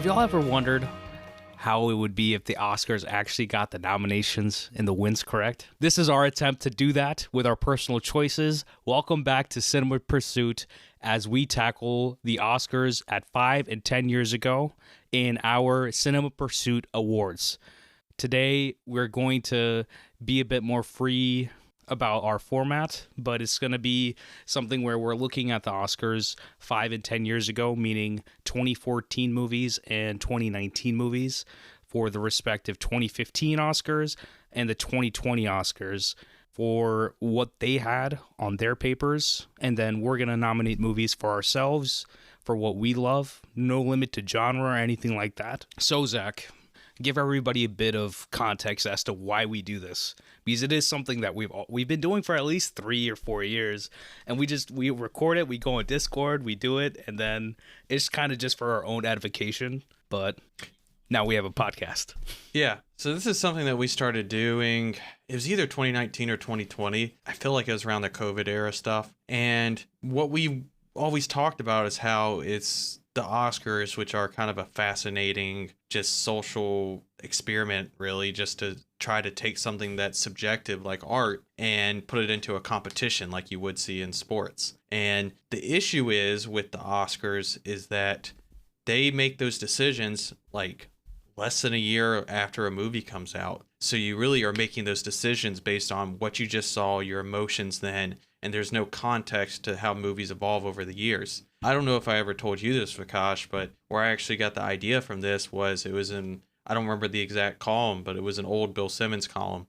Have y'all ever wondered how it would be if the Oscars actually got the nominations and the wins correct? This is our attempt to do that with our personal choices. Welcome back to Cinema Pursuit as we tackle the Oscars at 5 and 10 years ago in our Cinema Pursuit Awards. Today, we're going to be a bit more free about our format, but it's going to be something where we're looking at the Oscars 5 and 10 years ago, meaning 2014 movies and 2019 movies for the respective 2015 Oscars and the 2020 Oscars for what they had on their papers. And then we're going to nominate movies for ourselves for what we love, no limit to genre or anything like that. So, Zach, give everybody a bit of context as to why we do this, because it is something that we've been doing for at least 3 or 4 years, and we record it, we go on Discord, we do it, and then it's kind of just for our own edification. But now we have a podcast. Yeah, so this is something that we started doing. It was either 2019 or 2020. I feel like it was around the COVID era stuff, and what we always talked about is how it's the Oscars, which are kind of a fascinating, just social experiment, really, just to try to take something that's subjective like art and put it into a competition like you would see in sports. And the issue is with the Oscars is that they make those decisions like less than a year after a movie comes out. So you really are making those decisions based on what you just saw, your emotions then, and there's no context to how movies evolve over the years. I don't know if I ever told you this, Vikash, but where I actually got the idea from this was it was in, I don't remember the exact column, but it was an old Bill Simmons column,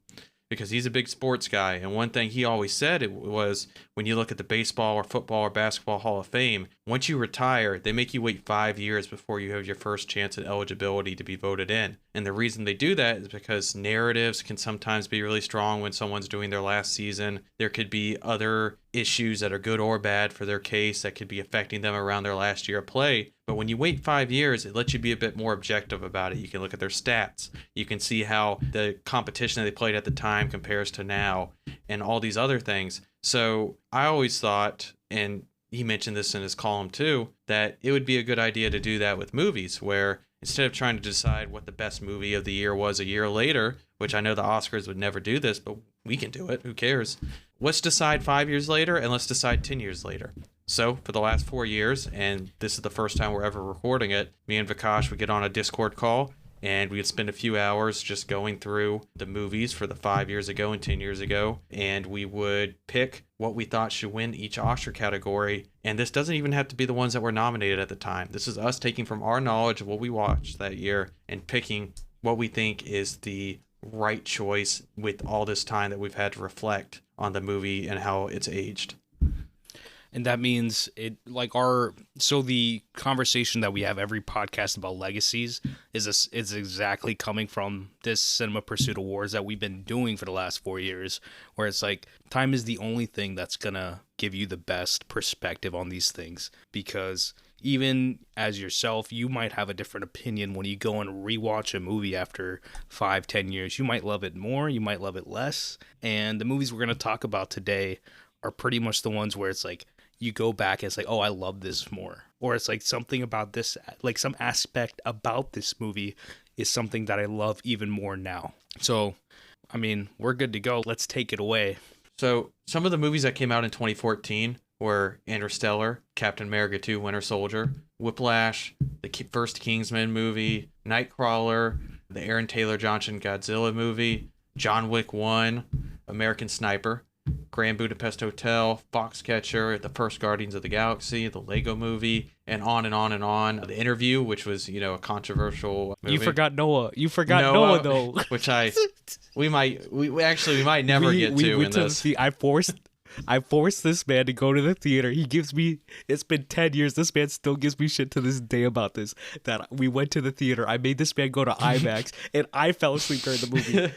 because he's a big sports guy. And one thing he always said it was when you look at the baseball or football or basketball Hall of Fame, once you retire, they make you wait 5 years before you have your first chance at eligibility to be voted in. And the reason they do that is because narratives can sometimes be really strong when someone's doing their last season. There could be other issues that are good or bad for their case that could be affecting them around their last year of play. But when you wait 5 years, it lets you be a bit more objective about it. You can look at their stats. You can see how the competition that they played at the time compares to now and all these other things. So I always thought, and he mentioned this in his column too, that it would be a good idea to do that with movies, where instead of trying to decide what the best movie of the year was a year later, which I know the Oscars would never do this, but we can do it. Who cares? Let's decide 5 years later, and let's decide 10 years later. So for the last 4 years, and this is the first time we're ever recording it, me and Vikash would get on a Discord call, and we'd spend a few hours just going through the movies for the 5 years ago and 10 years ago, and we would pick what we thought should win each Oscar category. And this doesn't even have to be the ones that were nominated at the time. This is us taking from our knowledge of what we watched that year and picking what we think is the right choice with all this time that we've had to reflect on the movie and how it's aged. And that means so the conversation that we have every podcast about legacies is exactly coming from this Cinema Pursuit Awards that we've been doing for the last 4 years, where it's like time is the only thing that's gonna give you the best perspective on these things, because even as yourself, you might have a different opinion when you go and rewatch a movie after 5-10 years. You might love it more, you might love it less, and the movies we're gonna talk about today are pretty much the ones where it's like you go back and it's like, oh, I love this more. Or it's like something about this, like some aspect about this movie is something that I love even more now. So, I mean, we're good to go. Let's take it away. So some of the movies that came out in 2014 were Interstellar, Captain America 2, Winter Soldier, Whiplash, the first Kingsman movie, Nightcrawler, the Aaron Taylor Johnson Godzilla movie, John Wick 1, American Sniper, Grand Budapest Hotel, Foxcatcher, the first Guardians of the Galaxy, the Lego movie, and on and on and on. The Interview, which was, a controversial movie. You forgot Noah. Noah though. Which we might never get to in this. I forced this man to go to the theater. He gives me, it's been 10 years. This man still gives me shit to this day about this, that we went to the theater. I made this man go to IMAX and I fell asleep during the movie.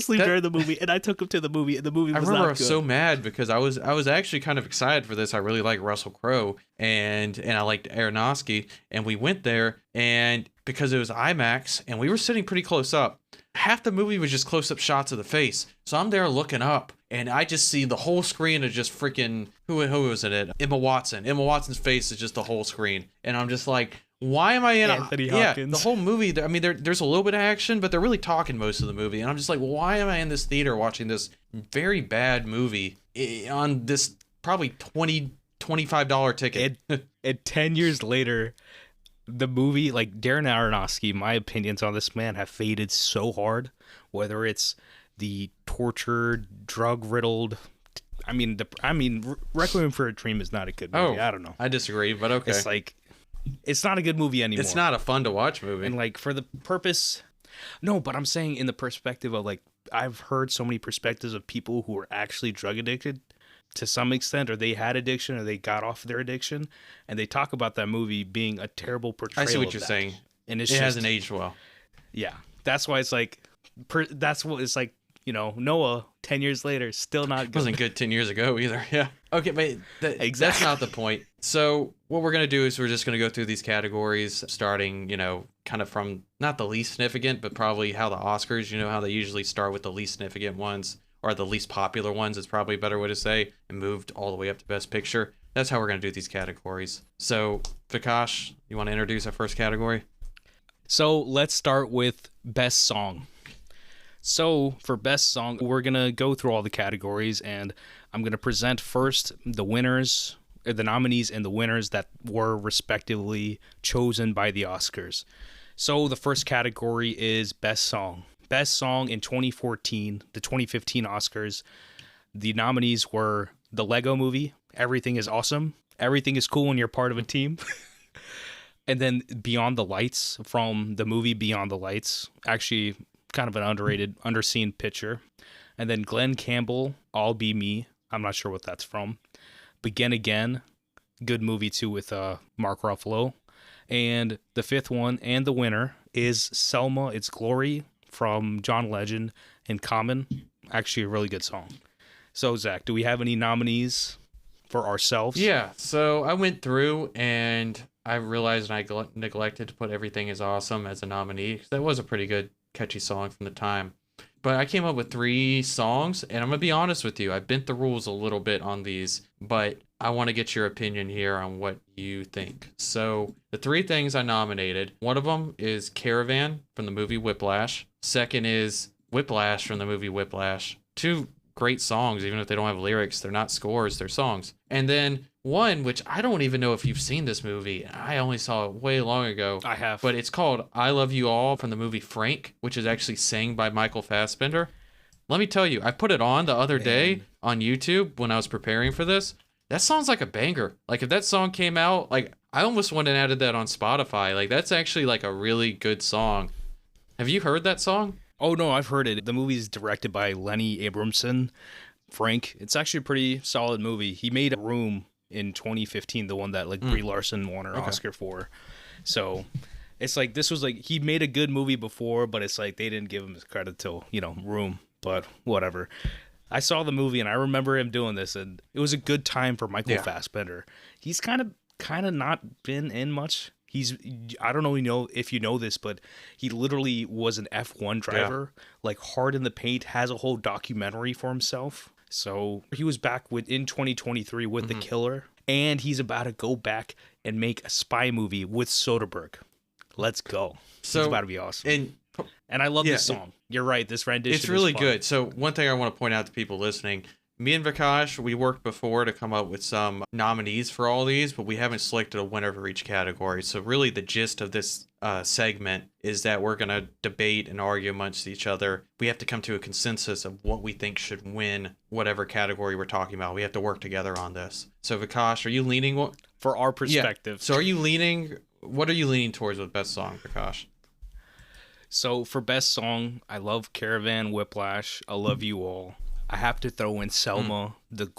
During the movie, and I took him to the movie, and the movie was not good. I remember I was so mad because I was actually kind of excited for this. I really like Russell Crowe, and I liked Aronofsky, and we went there, and because it was IMAX, and we were sitting pretty close up, half the movie was just close-up shots of the face. So I'm there looking up, and I just see the whole screen of just freaking, who was it? Emma Watson. Emma Watson's face is just the whole screen, and I'm just like, why am I in Anthony yeah, Hopkins. the whole movie, I mean, there's a little bit of action, but they're really talking most of the movie. And I'm just like, why am I in this theater watching this very bad movie on this probably $25 ticket? And 10 years later, the movie, like Darren Aronofsky, my opinions on this man have faded so hard. Whether it's the tortured, drug-riddled, Requiem for a Dream is not a good movie. I don't know. I disagree, but okay. It's like, it's not a good movie anymore. It's not a fun to watch movie. And like for the purpose, no, but I'm saying in the perspective of like, I've heard so many perspectives of people who are actually drug addicted to some extent, or they had addiction, or they got off their addiction, and they talk about that movie being a terrible portrayal. I see what of you're that. saying. And it hasn't aged well. Yeah, that's why it's like, that's what it's like. You know, Noah 10 years later still not good. Wasn't good 10 years ago either. Yeah. Okay, but Exactly. That's not the point. So what we're gonna do is we're just gonna go through these categories, starting, kind of from not the least significant, but probably how the Oscars, how they usually start with the least significant ones, or the least popular ones is probably a better way to say, and moved all the way up to Best Picture. That's how we're going to do these categories. So, Vikash, you want to introduce our first category? So, let's start with Best Song. So, for Best Song, we're going to go through all the categories, and I'm going to present first the winners, the nominees and the winners that were respectively chosen by the Oscars. So, the first category is Best Song. Best Song in 2014, the 2015 Oscars. The nominees were The Lego Movie, Everything is Awesome, Everything is Cool when You're Part of a Team, and then Beyond the Lights from the movie Beyond the Lights, actually kind of an underrated, underseen picture. And then Glenn Campbell, I'll Be Me, I'm not sure what that's from. Begin Again, good movie too with Mark Ruffalo. And the fifth one, and the winner, is Selma, It's Glory, from John Legend and Common. Actually a really good song. So Zach, do we have any nominees for ourselves? Yeah, so I went through and I realized I neglected to put Everything is Awesome as a nominee, because that was a pretty good catchy song from the time. But I came up with 3 songs, and I'm going to be honest with you, I bent the rules a little bit on these, but I want to get your opinion here on what you think. So the 3 things I nominated, one of them is Caravan from the movie Whiplash. Second is Whiplash from the movie Whiplash. 2 great songs, even if they don't have lyrics. They're not scores, they're songs. And then one, which I don't even know if you've seen this movie. I only saw it way long ago. I have. But it's called I Love You All from the movie Frank, which is actually sang by Michael Fassbender. Let me tell you, I put it on the other day on YouTube when I was preparing for this. That song's like a banger. Like if that song came out, like I almost went and added that on Spotify. Like that's actually like a really good song. Have you heard that song? Oh no, I've heard it. The movie's directed by Lenny Abramson. Frank, it's actually a pretty solid movie. He made Room in 2015, the one that like Brie Larson won her Oscar for. So it's like this was like he made a good movie before, but it's like they didn't give him his credit till Room. But whatever. I saw the movie and I remember him doing this, and it was a good time for Michael Fassbender. He's kind of not been in much. I don't know if you know this, but he literally was an F1 driver, like Hard in the Paint, has a whole documentary for himself. So he was back in 2023 with The Killer, and he's about to go back and make a spy movie with Soderbergh. Let's go. So it's about to be awesome. And I love this song. You're right. This rendition it's really is fun. good. So one thing I want to point out to people listening, me and Vikash, we worked before to come up with some nominees for all these, but we haven't selected a winner for each category. So really the gist of this segment is that we're going to debate and argue amongst each other. We have to come to a consensus of what we think should win whatever category we're talking about. We have to work together on this. So Vikash, are you leaning? For our perspective. Yeah. So what are you leaning towards with Best Song, Vikash? So for Best Song, I love Caravan, Whiplash, I Love You All. I have to throw in Selma, the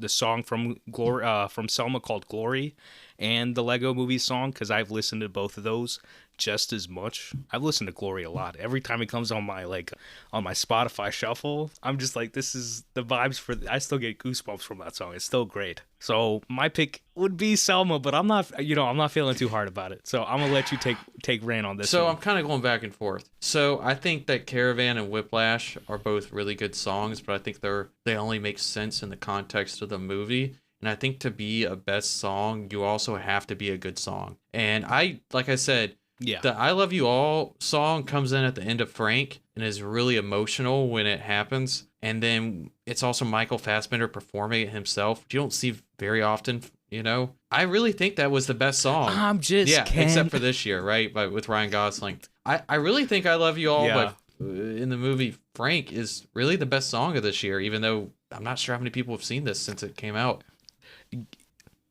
song from Selma called Glory, and the Lego Movie song, because I've listened to both of those just as much. I've listened to Glory a lot. Every time it comes on my Spotify shuffle, I'm just like, this is the vibes I still get goosebumps from that song. It's still great. So my pick would be Selma, but I'm not feeling too hard about it. So I'm gonna let you take reign on this. So one. I'm kind of going back and forth. So I think that Caravan and Whiplash are both really good songs, but I think they only make sense in the context of the movie. And I think to be a best song, you also have to be a good song. And like I said, Yeah. the I Love You All song comes in at the end of Frank and is really emotional when it happens. And then it's also Michael Fassbender performing it himself, which you don't see very often, you know? I really think that was the best song. I'm just except for this year, right? But with Ryan Gosling. I really think I Love You All, Yeah. but in the movie, Frank is really the best song of this year, even though I'm not sure how many people have seen this since it came out.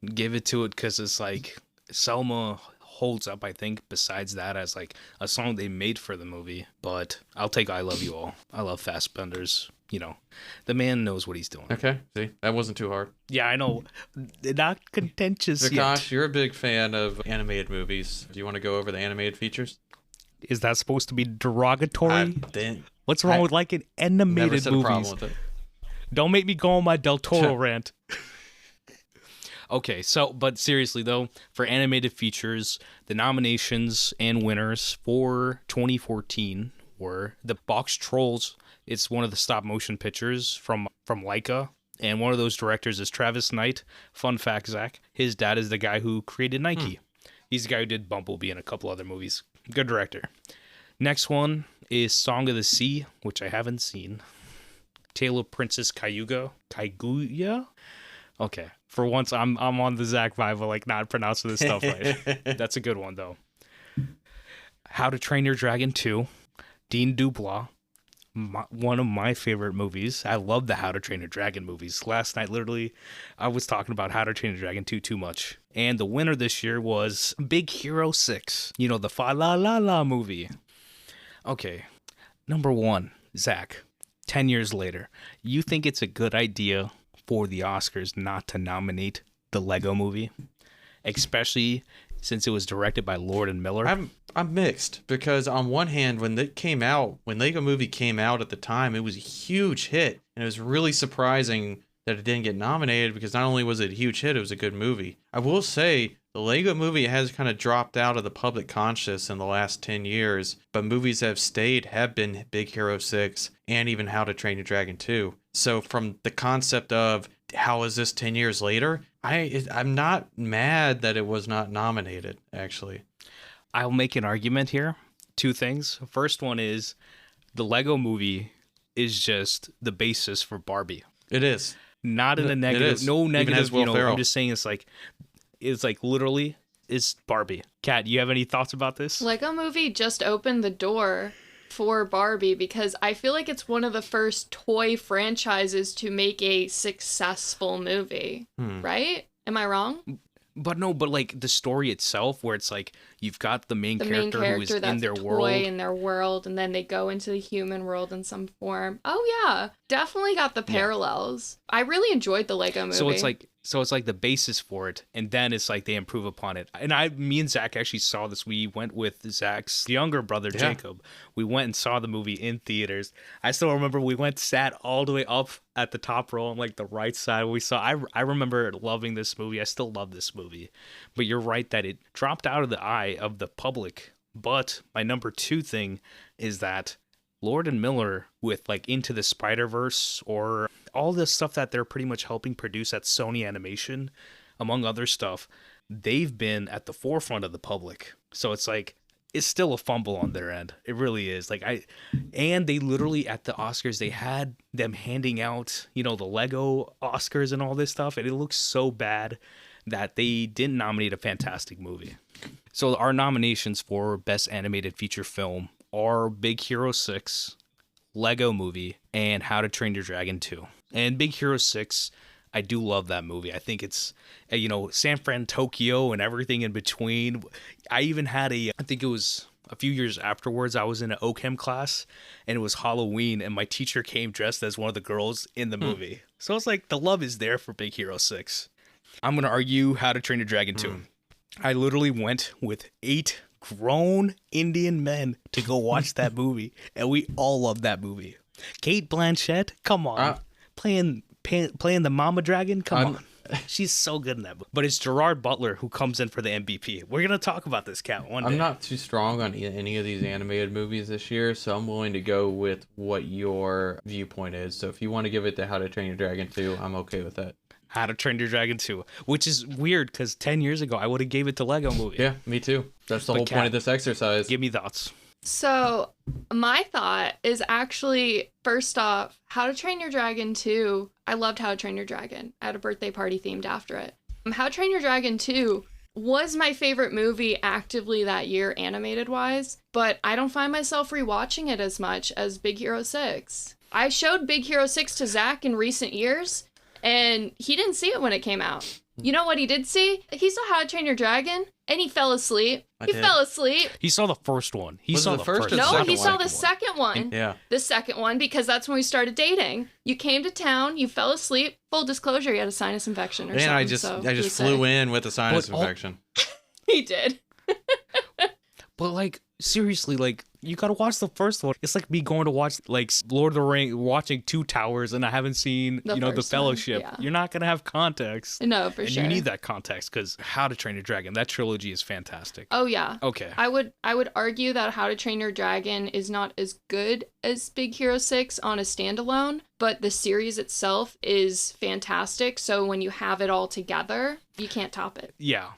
Give it to it because it's like Selma holds up, I think, besides that, as like a song they made for the movie. But I'll take I Love You All. I love Fassbender's. The man knows what he's doing. Okay, see, that wasn't too hard. Yeah, I know. Not contentious Vikash, yet. you're a big fan of animated movies. Do you want to go over the animated features? Is that supposed to be derogatory? What's wrong I with liking never animated said a problem movies? with it. Don't make me go on my Del Toro rant. Okay, but seriously though, for animated features, the nominations and winners for 2014 were The Box Trolls. It's one of the stop motion pictures from Leica, and one of those directors is Travis Knight. Fun fact, Zach, his dad is the guy who created Nike. He's the guy who did Bumblebee and a couple other movies. Good director. Next one is Song of the Sea, which I haven't seen. Tale of Princess Kaguya? Okay. For once, I'm on the Zach vibe of like not pronouncing this stuff right. That's a good one, though. How to Train Your Dragon 2. Dean Dubois. One of my favorite movies. I love the How to Train Your Dragon movies. Last night, literally, I was talking about How to Train Your Dragon 2 too much. And the winner this year was Big Hero 6. The Fa La La La movie. Okay. Number 1, Zach. 10 years later, you think it's a good idea for the Oscars not to nominate the Lego movie? Especially since it was directed by Lord and Miller. I'm mixed because on one hand, when Lego Movie came out at the time, it was a huge hit, and it was really surprising that it didn't get nominated because not only was it a huge hit, it was a good movie. I will say the Lego Movie has kind of dropped out of the public conscious in the last 10 years, but movies that have stayed have been Big Hero 6 and even How to Train Your Dragon 2. So from the concept of how is this 10 years later, I'm not mad that it was not nominated, actually. I'll make an argument here. 2 things. First one is the Lego Movie is just the basis for Barbie. It is. Not in a negative, no negative, Will Ferrell. I'm just saying it's like literally it's Barbie. Kat, you have any thoughts about this? Lego Movie just opened the door for Barbie because I feel like it's one of the first toy franchises to make a successful movie, right? Am I wrong? But no, but like the story itself, where it's like you've got the main character who is in their world, and then they go into the human world in some form. Oh yeah, definitely got the parallels. I really enjoyed the Lego movie. So it's like the basis for it, and then it's like they improve upon it. And me and Zach actually saw this. We went with Zach's younger brother, Jacob. We went and saw the movie in theaters. I still remember we sat all the way up at the top row on like the right side. I remember loving this movie. I still love this movie. But you're right that it dropped out of the eye of the public. But my number 2 thing is that Lord and Miller with like Into the Spider-Verse or all the stuff that they're pretty much helping produce at Sony Animation, among other stuff, they've been at the forefront of the public. So it's like, it's still a fumble on their end. It really is. And they literally at the Oscars, they had them handing out, the Lego Oscars and all this stuff. And it looks so bad that they didn't nominate a fantastic movie. So our nominations for Best Animated Feature Film are Big Hero 6, Lego Movie, and How to Train Your Dragon 2. And Big Hero 6, I do love that movie. I think it's, San Fran, Tokyo, and everything in between. I even had I think it was a few years afterwards, I was in an OChem class, and it was Halloween, and my teacher came dressed as one of the girls in the movie. So it's like, the love is there for Big Hero 6. I'm going to argue How to Train Your Dragon 2. I literally went with 8 grown Indian men to go watch that movie, and we all loved that movie. Kate Blanchett, come on, playing the Mama Dragon, come on, she's so good in that movie. But it's Gerard Butler who comes in for the MVP. We're gonna talk about this, Cat, one day. I'm not too strong on any of these animated movies this year, so I'm willing to go with what your viewpoint is. So if you want to give it to How to Train Your Dragon 2, I'm okay with that. How to Train Your Dragon 2, which is weird because 10 years ago I would have gave it to Lego Movie. Yeah, me too. That's the whole point of this exercise. Give me thoughts. So my thought is actually, first off, How to Train Your Dragon 2. I loved How to Train Your Dragon. I had a birthday party themed after it. How to Train Your Dragon 2 was my favorite movie actively that year, animated wise, but I don't find myself rewatching it as much as Big Hero 6. I showed Big Hero 6 to Zach in recent years, and he didn't see it when it came out. You know what he did see? He saw How to Train Your Dragon, and he fell asleep. He fell asleep. He saw the first one. He Was it saw the the first first or the one. No, second he saw one? the second one. Yeah. The second one, because that's when we started dating. You came to town, you fell asleep. Full disclosure, he had a sinus infection or And something. I just flew in with a sinus But all- infection. He did. But like seriously, like you gotta watch the first one. It's like me going to watch like Lord of the Rings, watching Two Towers, and I haven't seen The the first one, Fellowship. yeah. You're not gonna have context. No, for And sure. you need that context because How to Train Your Dragon, that trilogy is fantastic. Oh yeah. Okay. I would argue that How to Train Your Dragon is not as good as Big Hero 6 on a standalone, but the series itself is fantastic. So when you have it all together, you can't top it. Yeah.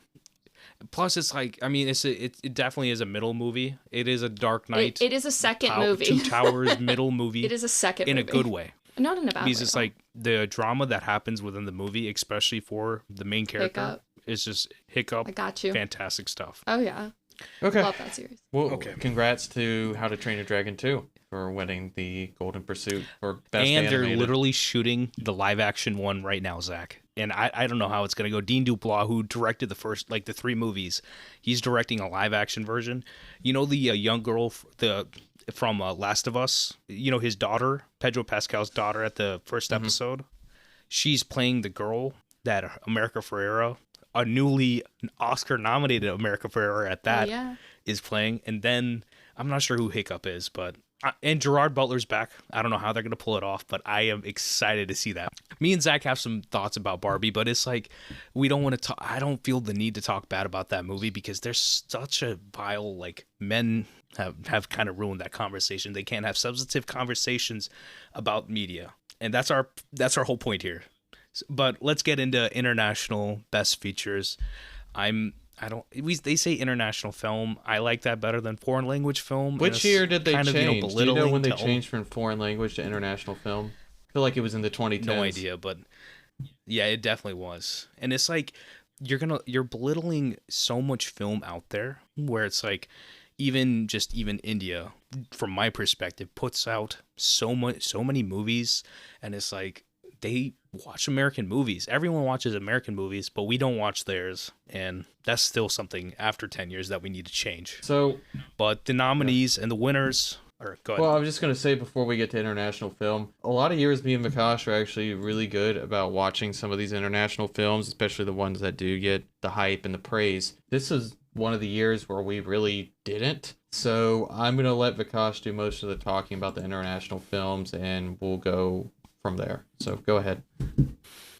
Plus, it's like, I mean, it definitely is a middle movie. It is a Dark Knight. It is a second movie. Two Towers middle movie. It is a second in movie. a good way. Not in a bad way. Because it's at all. like the drama that happens within the movie, especially for the main character, Hiccup. is just Hiccup. I got you. Fantastic stuff. Oh yeah. Okay. Love that series. Well, Okay. congrats to How to Train Your Dragon 2 for winning the Golden Pursuit for best And they're animated. literally shooting the live action one right now, Zach. And I don't know how it's gonna go. Dean Duplass, who directed the first the 3 movies, he's directing a live action version. You know the young girl from Last of Us. You know his daughter, Pedro Pascal's daughter, at the first episode. She's playing the girl that America Ferrera, a newly Oscar-nominated America Ferrera at that, yeah. is playing. And then I'm not sure who Hiccup is, but and Gerard Butler's back. I don't know how they're gonna pull it off, but I am excited to see that. Me and Zach have some thoughts about Barbie, but it's like we don't want to talk. I don't feel the need to talk bad about that movie because there's such a vile men have kind of ruined that conversation. They can't have substantive conversations about media, and that's our whole point here. But let's get into international best features. They say international film. I like that better than foreign language film. Which year did they kind change? of, Do you know belittling when they to changed from foreign language to international film? I feel like it was in the 2010s. No idea, but yeah, it definitely was. And it's like you're belittling so much film out there where it's like even India, from my perspective, puts out so many movies, and it's like they watch American movies. Everyone watches American movies, but we don't watch theirs, and that's still something after 10 years that we need to change. So, But the nominees and the winners are go ahead. well, I was just going to say before we get to international film, a lot of years me and Vikash are actually really good about watching some of these international films, especially the ones that do get the hype and the praise. This is one of the years where we really didn't. So I'm going to let Vikash do most of the talking about the international films, and we'll go from there. So go ahead.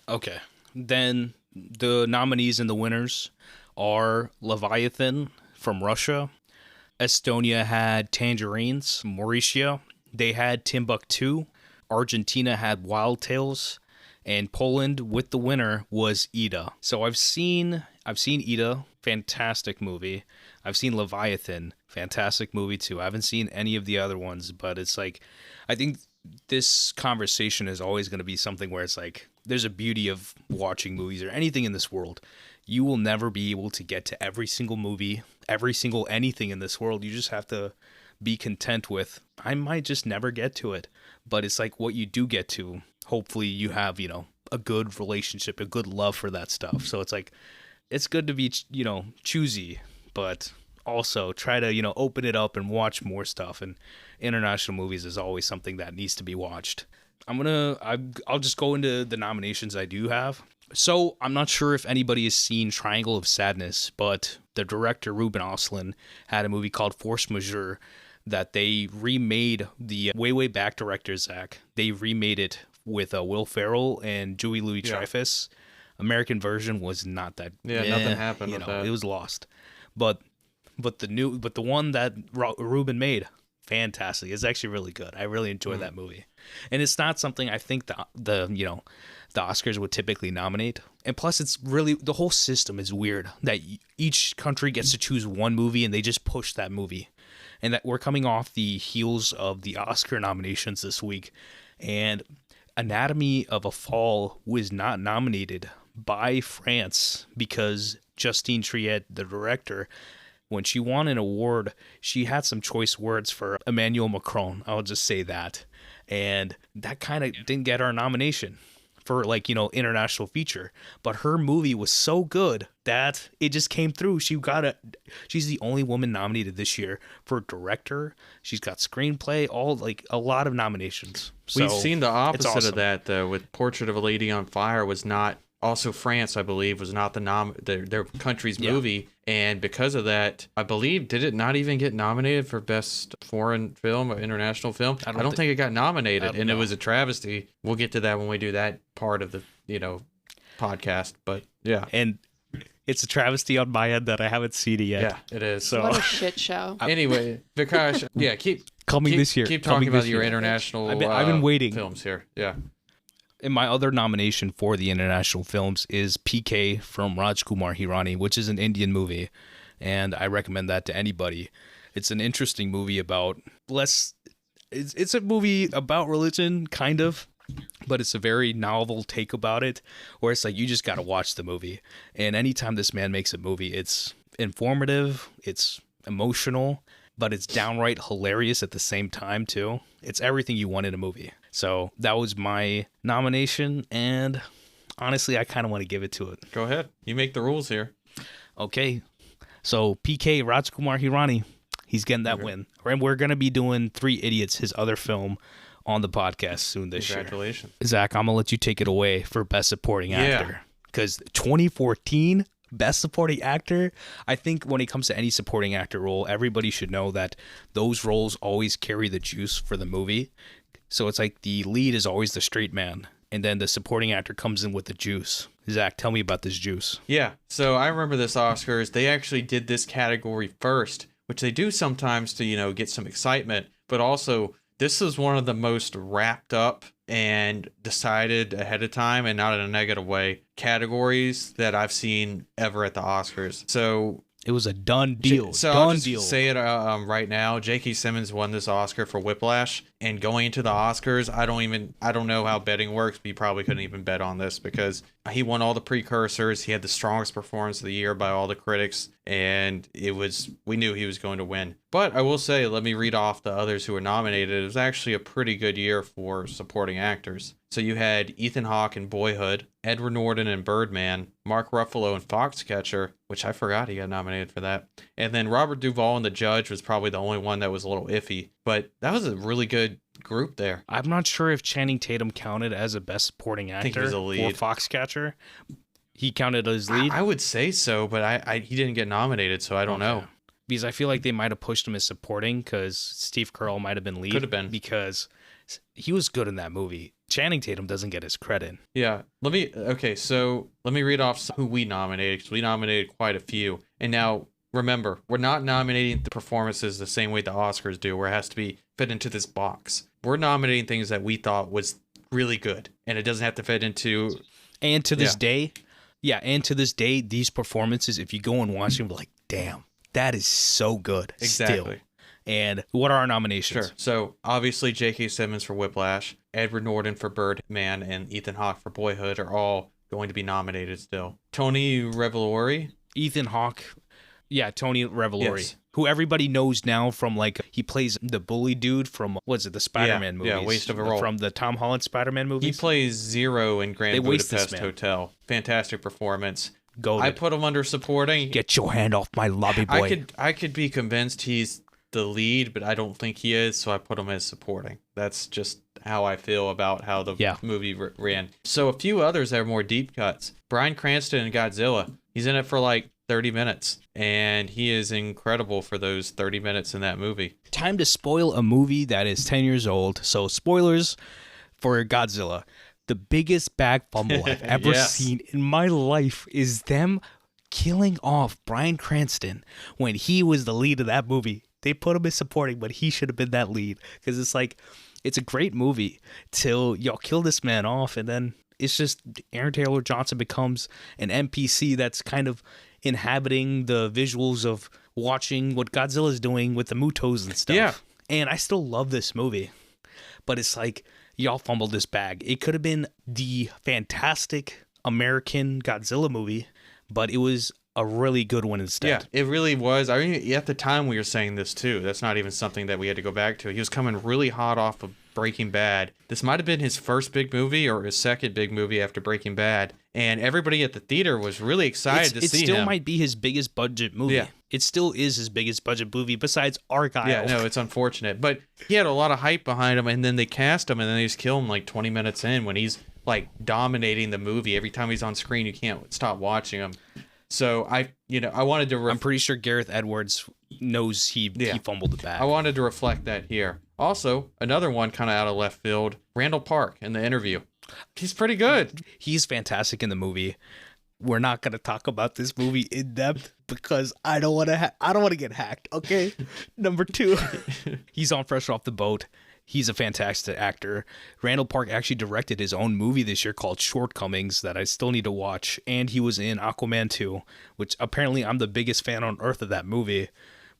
Okay. Then the nominees and the winners are Leviathan from Russia. Estonia had Tangerines. Mauritia, they had Timbuktu. Argentina had Wild Tales. And Poland, with the winner, was Ida. So I've seen Ida, fantastic movie. I've seen Leviathan, fantastic movie too. I haven't seen any of the other ones, but it's like, I think this conversation is always going to be something where it's like, there's a beauty of watching movies or anything in this world. You will never be able to get to every single movie, every single anything in this world. You just have to be content with, I might just never get to it. But it's like what you do get to, hopefully you have, a good relationship, a good love for that stuff. So it's like, it's good to be, choosy, but also try to, open it up and watch more stuff. And international movies is always something that needs to be watched. I'll just go into the nominations I do have. So I'm not sure if anybody has seen Triangle of Sadness, but the director Ruben Östlund had a movie called Force Majeure that they remade. The way back director Zach, they remade it with Will Ferrell and Julie Louis-Dreyfus. American version was not that. Yeah, nothing happened with that. It was lost. But the one that Ruben made, fantastic. It's actually really good. I really enjoy that movie. And it's not something I think the Oscars would typically nominate. And plus, it's really, the whole system is weird that each country gets to choose one movie and they just push that movie. And that we're coming off the heels of the Oscar nominations this week. And Anatomy of a Fall was not nominated by France because Justine Triet, the director, when she won an award, she had some choice words for Emmanuel Macron. I'll just say that. And that kind of didn't get her a nomination for international feature. But her movie was so good that it just came through. She's the only woman nominated this year for director. She's got screenplay, a lot of nominations. So we've seen the opposite awesome. of that, though, with Portrait of a Lady on Fire was not. Also, France, I believe, was not their country's movie, and because of that, I believe, did it not even get nominated for Best Foreign Film or International Film? I don't think it got nominated, and it was a travesty. We'll get to that when we do that part of the podcast, but yeah. And it's a travesty on my end that I haven't seen it yet. Yeah, it is. So What a shit show. Anyway, Vikash, keep coming this year. Keep talking about your international I've been waiting. films here. Yeah. And my other nomination for the international films is PK from Rajkumar Hirani, which is an Indian movie, and I recommend that to anybody. It's an interesting movie about it's a movie about religion, kind of, but it's a very novel take about it, where it's like you just got to watch the movie. And anytime this man makes a movie, it's informative, it's emotional, but it's downright hilarious at the same time, too. It's everything you want in a movie. So that was my nomination, and honestly, I kind of want to give it to it. Go ahead. You make the rules here. Okay. So PK, Rajkumar Hirani, he's getting that win. And we're going to be doing Three Idiots, his other film, on the podcast soon this year. Congratulations. Zach, I'm going to let you take it away for Best Supporting Actor. Because 2014... Best Supporting Actor, I think when it comes to any supporting actor role, everybody should know that those roles always carry the juice for the movie. So it's like the lead is always the straight man, and then the supporting actor comes in with the juice. Zach, tell me about this juice. Yeah, so I remember this Oscars, they actually did this category first, which they do sometimes to, get some excitement, but also this is one of the most wrapped up and decided ahead of time, and not in a negative way, categories that I've seen ever at the Oscars. So it was a done deal. I'll just say it right now. J.K. Simmons won this Oscar for Whiplash, and going into the Oscars, I don't know how betting works, but you probably couldn't even bet on this because he won all the precursors. He had the strongest performance of the year by all the critics, and we knew he was going to win. But I will say, let me read off the others who were nominated. It was actually a pretty good year for supporting actors. So you had Ethan Hawke in Boyhood, Edward Norton in Birdman, Mark Ruffalo in Foxcatcher, which I forgot he got nominated for that. And then Robert Duvall in The Judge was probably the only one that was a little iffy. But that was a really good group there. I'm not sure if Channing Tatum counted as a Best Supporting Actor he was a lead. for Foxcatcher. He counted as lead? I would say so, but he didn't get nominated, so I don't know. Because I feel like they might have pushed him as supporting because Steve Carell might have been lead. Could have been. Because he was good in that movie. Channing Tatum doesn't get his credit. Yeah. Let me read off who we nominated, because we nominated quite a few. And now, remember, we're not nominating the performances the same way the Oscars do, where it has to be fit into this box. We're nominating things that we thought was really good, and it doesn't have to fit into... And to this day, these performances, if you go and watch them, you're like, damn, that is so good. Exactly. Still. And what are our nominations? Sure. So, obviously, J.K. Simmons for Whiplash, Edward Norton for Birdman, and Ethan Hawke for Boyhood are all going to be nominated still. Tony Revolori. Ethan Hawke. Yeah, Tony Revolori. Yes. Who everybody knows now from, he plays the bully dude from, the Spider-Man movies? Yeah, waste of a role. From the Tom Holland Spider-Man movies? He plays Zero in Grand Budapest Hotel. Fantastic performance. I put him under supporting. Get your hand off my lobby boy. I could be convinced he's the lead, but I don't think he is, so I put him as supporting. That's just how I feel about how the movie ran. So a few others that are more deep cuts. Bryan Cranston in Godzilla. He's in it for 30 minutes, and he is incredible for those 30 minutes in that movie. Time to spoil a movie that is 10 years old. So spoilers for Godzilla. The biggest bag fumble I've ever seen in my life is them killing off Bryan Cranston when he was the lead of that movie. They put him in supporting, but he should have been that lead. Because it's like, it's a great movie till y'all kill this man off, and then it's just Aaron Taylor Johnson becomes an NPC that's kind of inhabiting the visuals of watching what Godzilla's doing with the Mutos and stuff. Yeah. And I still love this movie, but it's like, y'all fumbled this bag. It could have been the fantastic American Godzilla movie, but it was a really good one instead. Yeah, it really was. I mean, at the time we were saying this too. That's not even something that we had to go back to. He was coming really hot off of Breaking Bad. This might have been his first big movie or his second big movie after Breaking Bad. And everybody at the theater was really excited to see him. It still might be his biggest budget movie. Yeah. It still is his biggest budget movie besides Argyle. Yeah, no, it's unfortunate. But he had a lot of hype behind him, and then they cast him, and then they just kill him like 20 minutes in when he's like dominating the movie. Every time he's on screen, you can't stop watching him. So I wanted to... I'm pretty sure Gareth Edwards knows he fumbled the bag. I wanted to reflect that here. Also, another one kind of out of left field, Randall Park in the interview. He's pretty good. He's fantastic in the movie. We're not going to talk about this movie in depth because I don't want to get hacked, okay? Number 2, he's on Fresh Off the Boat. He's a fantastic actor. Randall Park actually directed his own movie this year called Shortcomings that I still need to watch. And he was in Aquaman 2, which apparently I'm the biggest fan on earth of that movie.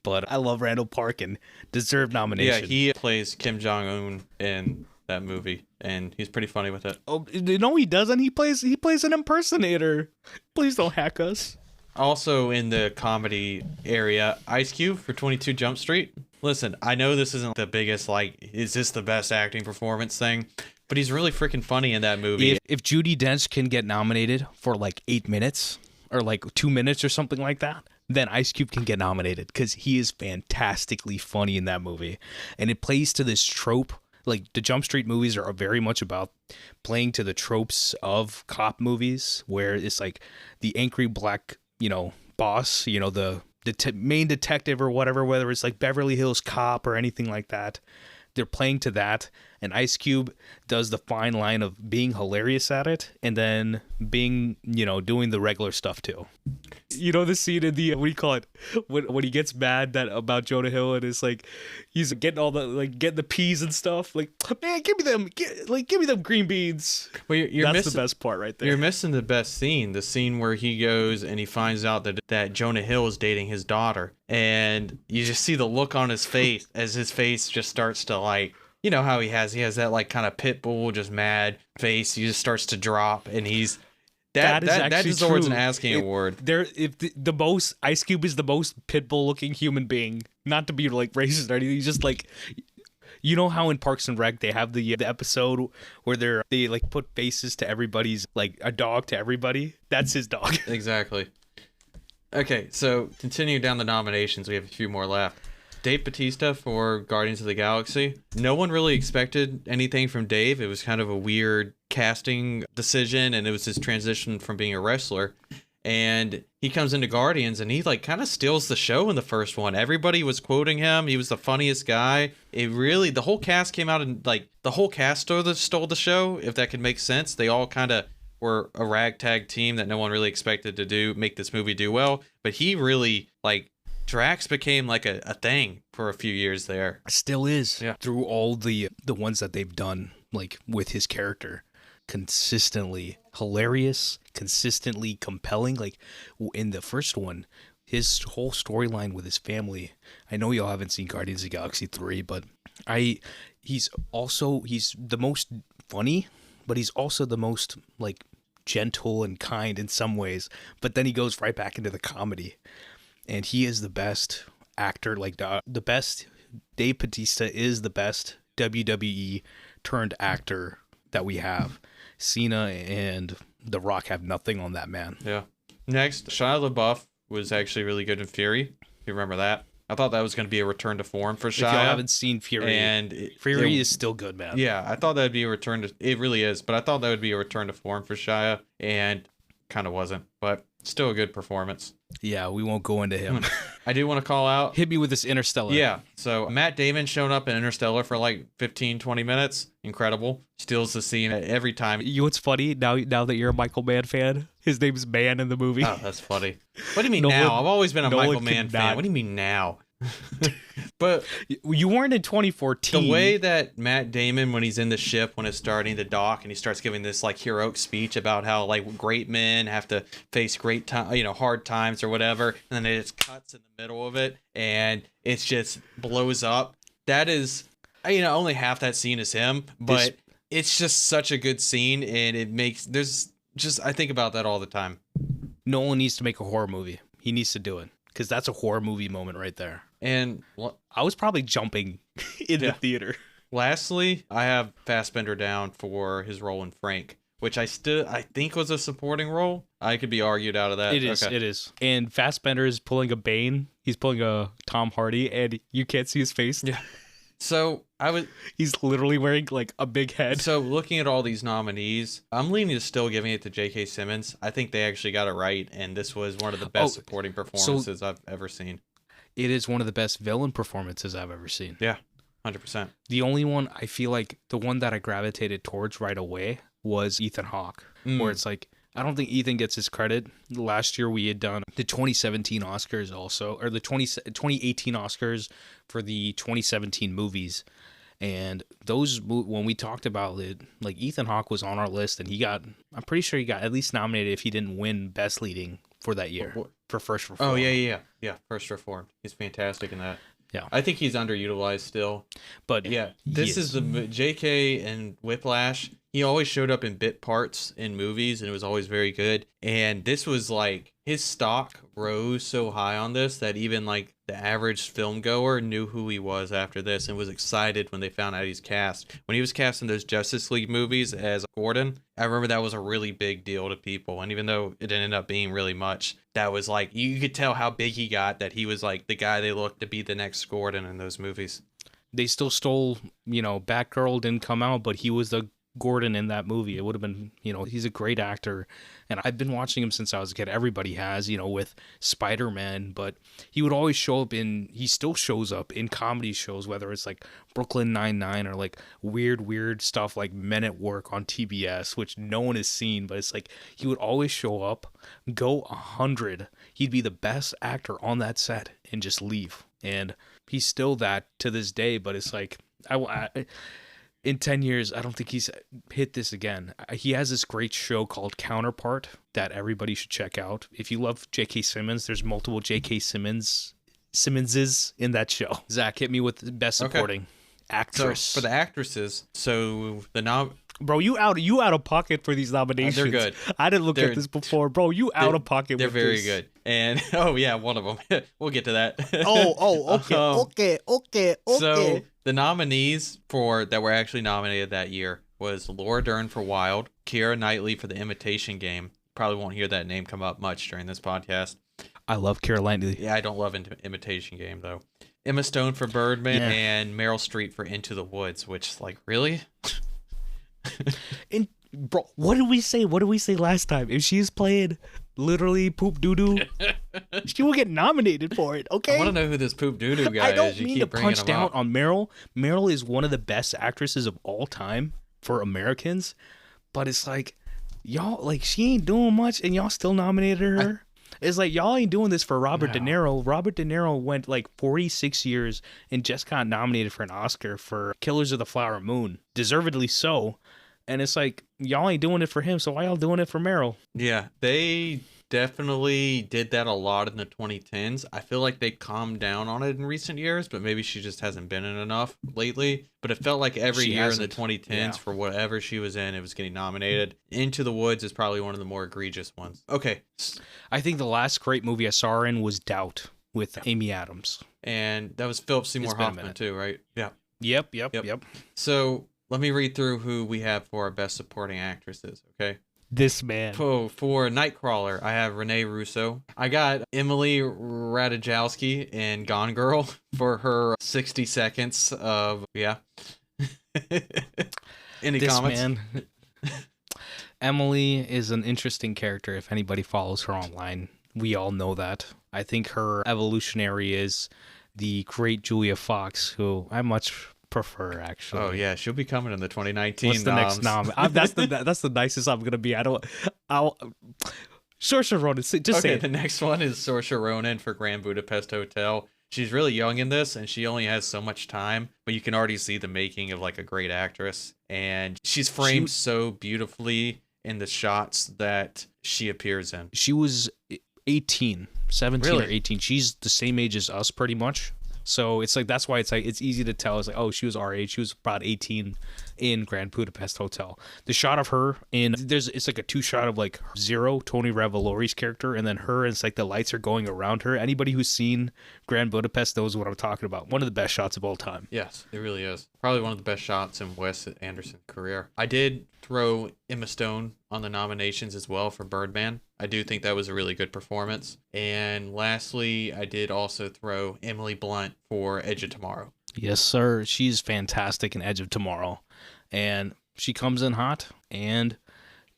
But I love Randall Park and deserved nomination. Yeah, he plays Kim Jong-un in that movie, and he's pretty funny with it. Oh, no, he doesn't. He plays an impersonator. Please don't hack us. Also in the comedy area, Ice Cube for 22 Jump Street. Listen, I know this isn't the biggest, like, is this the best acting performance thing? But he's really freaking funny in that movie. If Judi Dench can get nominated for like 8 minutes or like 2 minutes or something like that, then Ice Cube can get nominated because he is fantastically funny in that movie. And it plays to this trope. Like, the Jump Street movies are very much about playing to the tropes of cop movies where it's like the angry black, boss, the main detective or whatever, whether it's like Beverly Hills Cop or anything like that. They're playing to that, and Ice Cube does the fine line of being hilarious at it and then being, doing the regular stuff too. The scene in the, what do you call it, when he gets mad about Jonah Hill and it's like he's getting all the getting the peas and stuff, like, man, give me them green beans. Well, that's the best part right there. You're missing the best scene, the scene where he goes and he finds out that Jonah Hill is dating his daughter, and you just see the look on his face as his face just starts to, like, you know how he has that like kind of pit bull, just mad face. He just starts to drop, and he's that deserves an asking award. The most Ice Cube is the most pit bull looking human being. Not to be like racist or anything. He's just like, how in Parks and Rec they have the episode where they like put faces to everybody's, like a dog to everybody. That's his dog. Exactly. Okay, so continue down the nominations. We have a few more left. Dave Bautista for Guardians of the Galaxy. No one really expected anything from Dave. It was kind of a weird casting decision, and it was his transition from being a wrestler. And he comes into Guardians, and he like kind of steals the show in the first one. Everybody was quoting him. He was the funniest guy. The whole cast came out and like the whole cast stole the show, if that could make sense. They all kind of were a ragtag team that no one really expected to make this movie do well. But he really, like, Drax became like a thing for a few years there. Still is. Yeah. Through all the ones that they've done, like with his character, consistently hilarious, consistently compelling. Like in the first one, his whole storyline with his family. I know y'all haven't seen Guardians of the Galaxy 3, but he's the most funny, but he's also the most like gentle and kind in some ways. But then he goes right back into the comedy. And he is the best actor, like the best. Dave Bautista is the best WWE turned actor that we have. Cena and The Rock have nothing on that man. Yeah. Next, Shia LaBeouf was actually really good in Fury. If you remember that. I thought that was going to be a return to form for Shia. If y'all haven't seen Fury, Fury is still good, man. Yeah, I thought that would be a return to... It really is, but I thought that would be a return to form for Shia, and kind of wasn't, but still a good performance. Yeah, we won't go into him. I do want to call out... Hit me with this Interstellar. Yeah, so Matt Damon showing up in Interstellar for like 15, 20 minutes. Incredible. Steals the scene every time. You know what's funny? Now that you're a Michael Mann fan, his name's Mann in the movie. Oh, that's funny. What do you mean now? I've always been a Michael Mann fan. What do you mean now? But You weren't in 2014. the way that Matt Damon, when he's in the ship, when it's starting to dock, and he starts giving this like heroic speech about how like great men have to face great time, hard times or whatever, and then it just cuts in the middle of it, and it just blows up. That is, only half that scene is him, but it's just such a good scene, and it makes I think about that all the time. Nolan needs to make a horror movie. He needs to do it because that's a horror movie moment right there. And I was probably jumping in the theater. Lastly, I have Fassbender down for his role in Frank, which I think was a supporting role. I could be argued out of that. It is. Okay. It is. And Fassbender is pulling a Bane. He's pulling a Tom Hardy, and you can't see his face. Yeah. So He's literally wearing like a big head. So looking at all these nominees, I'm leaning to still giving it to J.K. Simmons. I think they actually got it right, and this was one of the best supporting performances I've ever seen. It is one of the best villain performances I've ever seen. Yeah, 100%. The only one I feel like the one that I gravitated towards right away was Ethan Hawke, where it's like I don't think Ethan gets his credit. Last year we had done the 2017 Oscars also, or the 2018 Oscars for the 2017 movies. And when we talked about it, like Ethan Hawke was on our list, and I'm pretty sure he got at least nominated if he didn't win Best Leading for that year for First Reformed. Oh, yeah. First Reformed. He's fantastic in that. Yeah. I think he's underutilized still. But yeah, this is the JK and Whiplash. He always showed up in bit parts in movies, and it was always very good. And this was like, his stock rose so high on this that even like the average film goer knew who he was after this and was excited when they found out he's cast. When he was cast in those Justice League movies as Gordon, I remember that was a really big deal to people. And even though it ended up being really much, that was like, you could tell how big he got, that he was like the guy they looked to be the next Gordon in those movies. They still stole, Batgirl didn't come out, but he was the Gordon in that movie. It would have been, he's a great actor, and I've been watching him since I was a kid. Everybody has, with Spider-Man, but he would always he still shows up in comedy shows, whether it's like Brooklyn Nine-Nine or like weird stuff like Men at Work on TBS, which no one has seen, but it's like he would always show up, go 100. He'd be the best actor on that set and just leave. And he's still that to this day, but it's like, in 10 years, I don't think he's hit this again. He has this great show called Counterpart that everybody should check out. If you love J.K. Simmons, there's multiple J.K. Simmonses in that show. Zach, hit me with the best supporting actress. So for the actresses, Bro, you out of pocket for these nominations. They're good. I didn't look at this before. Bro, you out of pocket they're with very this. good. And, one of them. We'll get to that. Okay. So the nominees that were actually nominated that year was Laura Dern for Wild, Keira Knightley for The Imitation Game. Probably won't hear that name come up much during this podcast. I love Keira Knightley. Yeah, I don't love Imitation Game, though. Emma Stone for Birdman and Meryl Streep for Into the Woods, which, like, really? Bro, what did we say? What did we say last time? If she's playing literally poop doo-doo, she will get nominated for it, okay? I want to know who this poop doo-doo guy is. I don't mean to punch down on Meryl. Meryl is one of the best actresses of all time for Americans, but it's like, y'all, like, she ain't doing much, and y'all still nominated her. It's like, y'all ain't doing this for Robert De Niro. Robert De Niro went like 46 years and just got nominated for an Oscar for Killers of the Flower Moon. Deservedly so. And it's like, y'all ain't doing it for him, so why y'all doing it for Meryl? Yeah, they definitely did that a lot in the 2010s. I feel like they calmed down on it in recent years, but maybe she just hasn't been in enough lately. But it felt like every year in the 2010s, for whatever she was in, it was getting nominated. Into the Woods is probably one of the more egregious ones. Okay. I think the last great movie I saw her in was Doubt with Amy Adams. And that was Philip Seymour Hoffman too, right? Yeah. Yep. So let me read through who we have for our best supporting actresses, okay? This man. For Nightcrawler, I have Renee Russo. I got Emily Ratajkowski in Gone Girl for her 60 seconds of, Any this comments? Man. Emily is an interesting character if anybody follows her online. We all know that. I think her evolutionary is the great Julia Fox, who I much prefer, actually. Oh yeah, she'll be coming in the 2019. What's the next nom? That's the nicest I'm gonna be. I'll Saoirse Ronan. Just say it. The next one is Saoirse Ronan for Grand Budapest Hotel. she's really young in this, and she only has so much time, but you can already see the making of like a great actress, and she's framed so beautifully in the shots that she appears in. She was 17 Really? or 18. She's the same age as us pretty much. So it's like, that's why it's like, it's easy to tell. It's like, oh, she was our age. She was about 18 in Grand Budapest Hotel. The shot of her it's like a 2 shot of like Zero, Tony Revolori's character, and then her, and it's like the lights are going around her. Anybody who's seen Grand Budapest knows what I'm talking about. One of the best shots of all time. Yes, it really is. Probably one of the best shots in Wes Anderson's career. I did throw Emma Stone on the nominations as well for Birdman. I do think that was a really good performance. And lastly, I did also throw Emily Blunt for Edge of Tomorrow. Yes, sir. She's fantastic in Edge of Tomorrow. And she comes in hot, and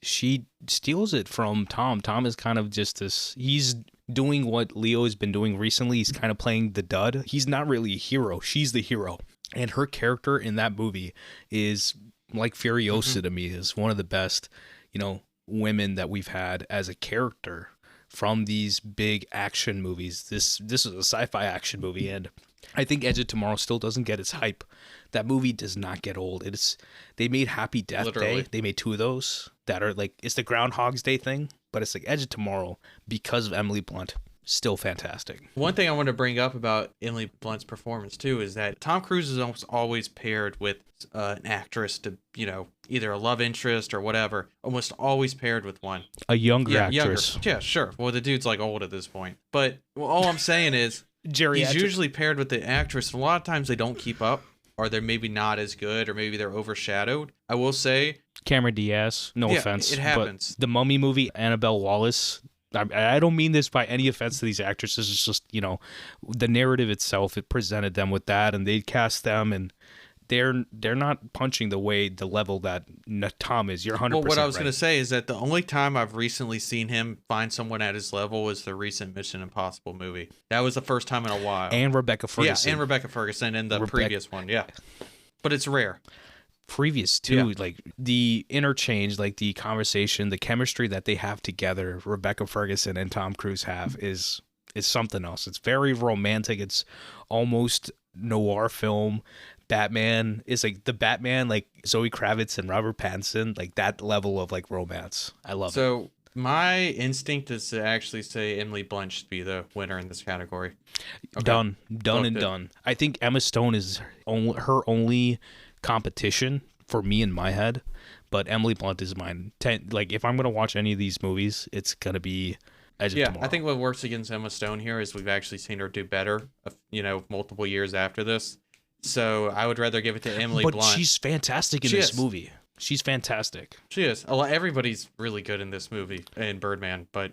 she steals it from Tom. Tom is kind of just this, he's doing what Leo has been doing recently. He's kind of playing the dud. He's not really a hero. She's the hero. And her character in that movie is like Furiosa to me, is one of the best, women that we've had as a character from these big action movies. This is a sci-fi action movie, and I think Edge of Tomorrow still doesn't get its hype. That movie does not get old. They made Happy Death Literally. Day. They made 2 of those that are like, it's the Groundhog's Day thing, but it's like Edge of Tomorrow, because of Emily Blunt, still fantastic. One thing I want to bring up about Emily Blunt's performance too is that Tom Cruise is almost always paired with an actress to, either a love interest or whatever. Almost always paired with one. A younger actress. Younger. Yeah, sure. Well, the dude's like old at this point. But all I'm saying is he's usually paired with the actress. A lot of times they don't keep up, or they're maybe not as good, or maybe they're overshadowed. I will say Cameron Diaz, no offense. It happens. But the Mummy movie, Annabelle Wallace, I don't mean this by any offense to these actresses. It's just, the narrative itself, it presented them with that, and they cast them, and they're not punching the level that Tom is. You're 100% Well, what I was right. going to say is that the only time I've recently seen him find someone at his level was the recent Mission Impossible movie. That was the first time in a while. And Rebecca Ferguson. Yeah, and Rebecca Ferguson in the previous one, yeah. But it's rare. Previous too, like the interchange, like the conversation, the chemistry that they have together, Rebecca Ferguson and Tom Cruise have is something else. It's very romantic. It's almost noir film. Batman is like the Batman, like Zoe Kravitz and Robert Pattinson, like that level of like romance. I love it. So my instinct is to actually say Emily Blunt should be the winner in this category. Okay. Done and done. I think Emma Stone is her only competition for me in my head, but Emily Blunt is mine. Like if I'm gonna watch any of these movies, it's gonna be Edge of Tomorrow. I think what works against Emma Stone here is we've actually seen her do better, multiple years after this. So I would rather give it to Emily Blunt. But she's fantastic in this movie. She's fantastic. She is. Everybody's really good in this movie, in Birdman. But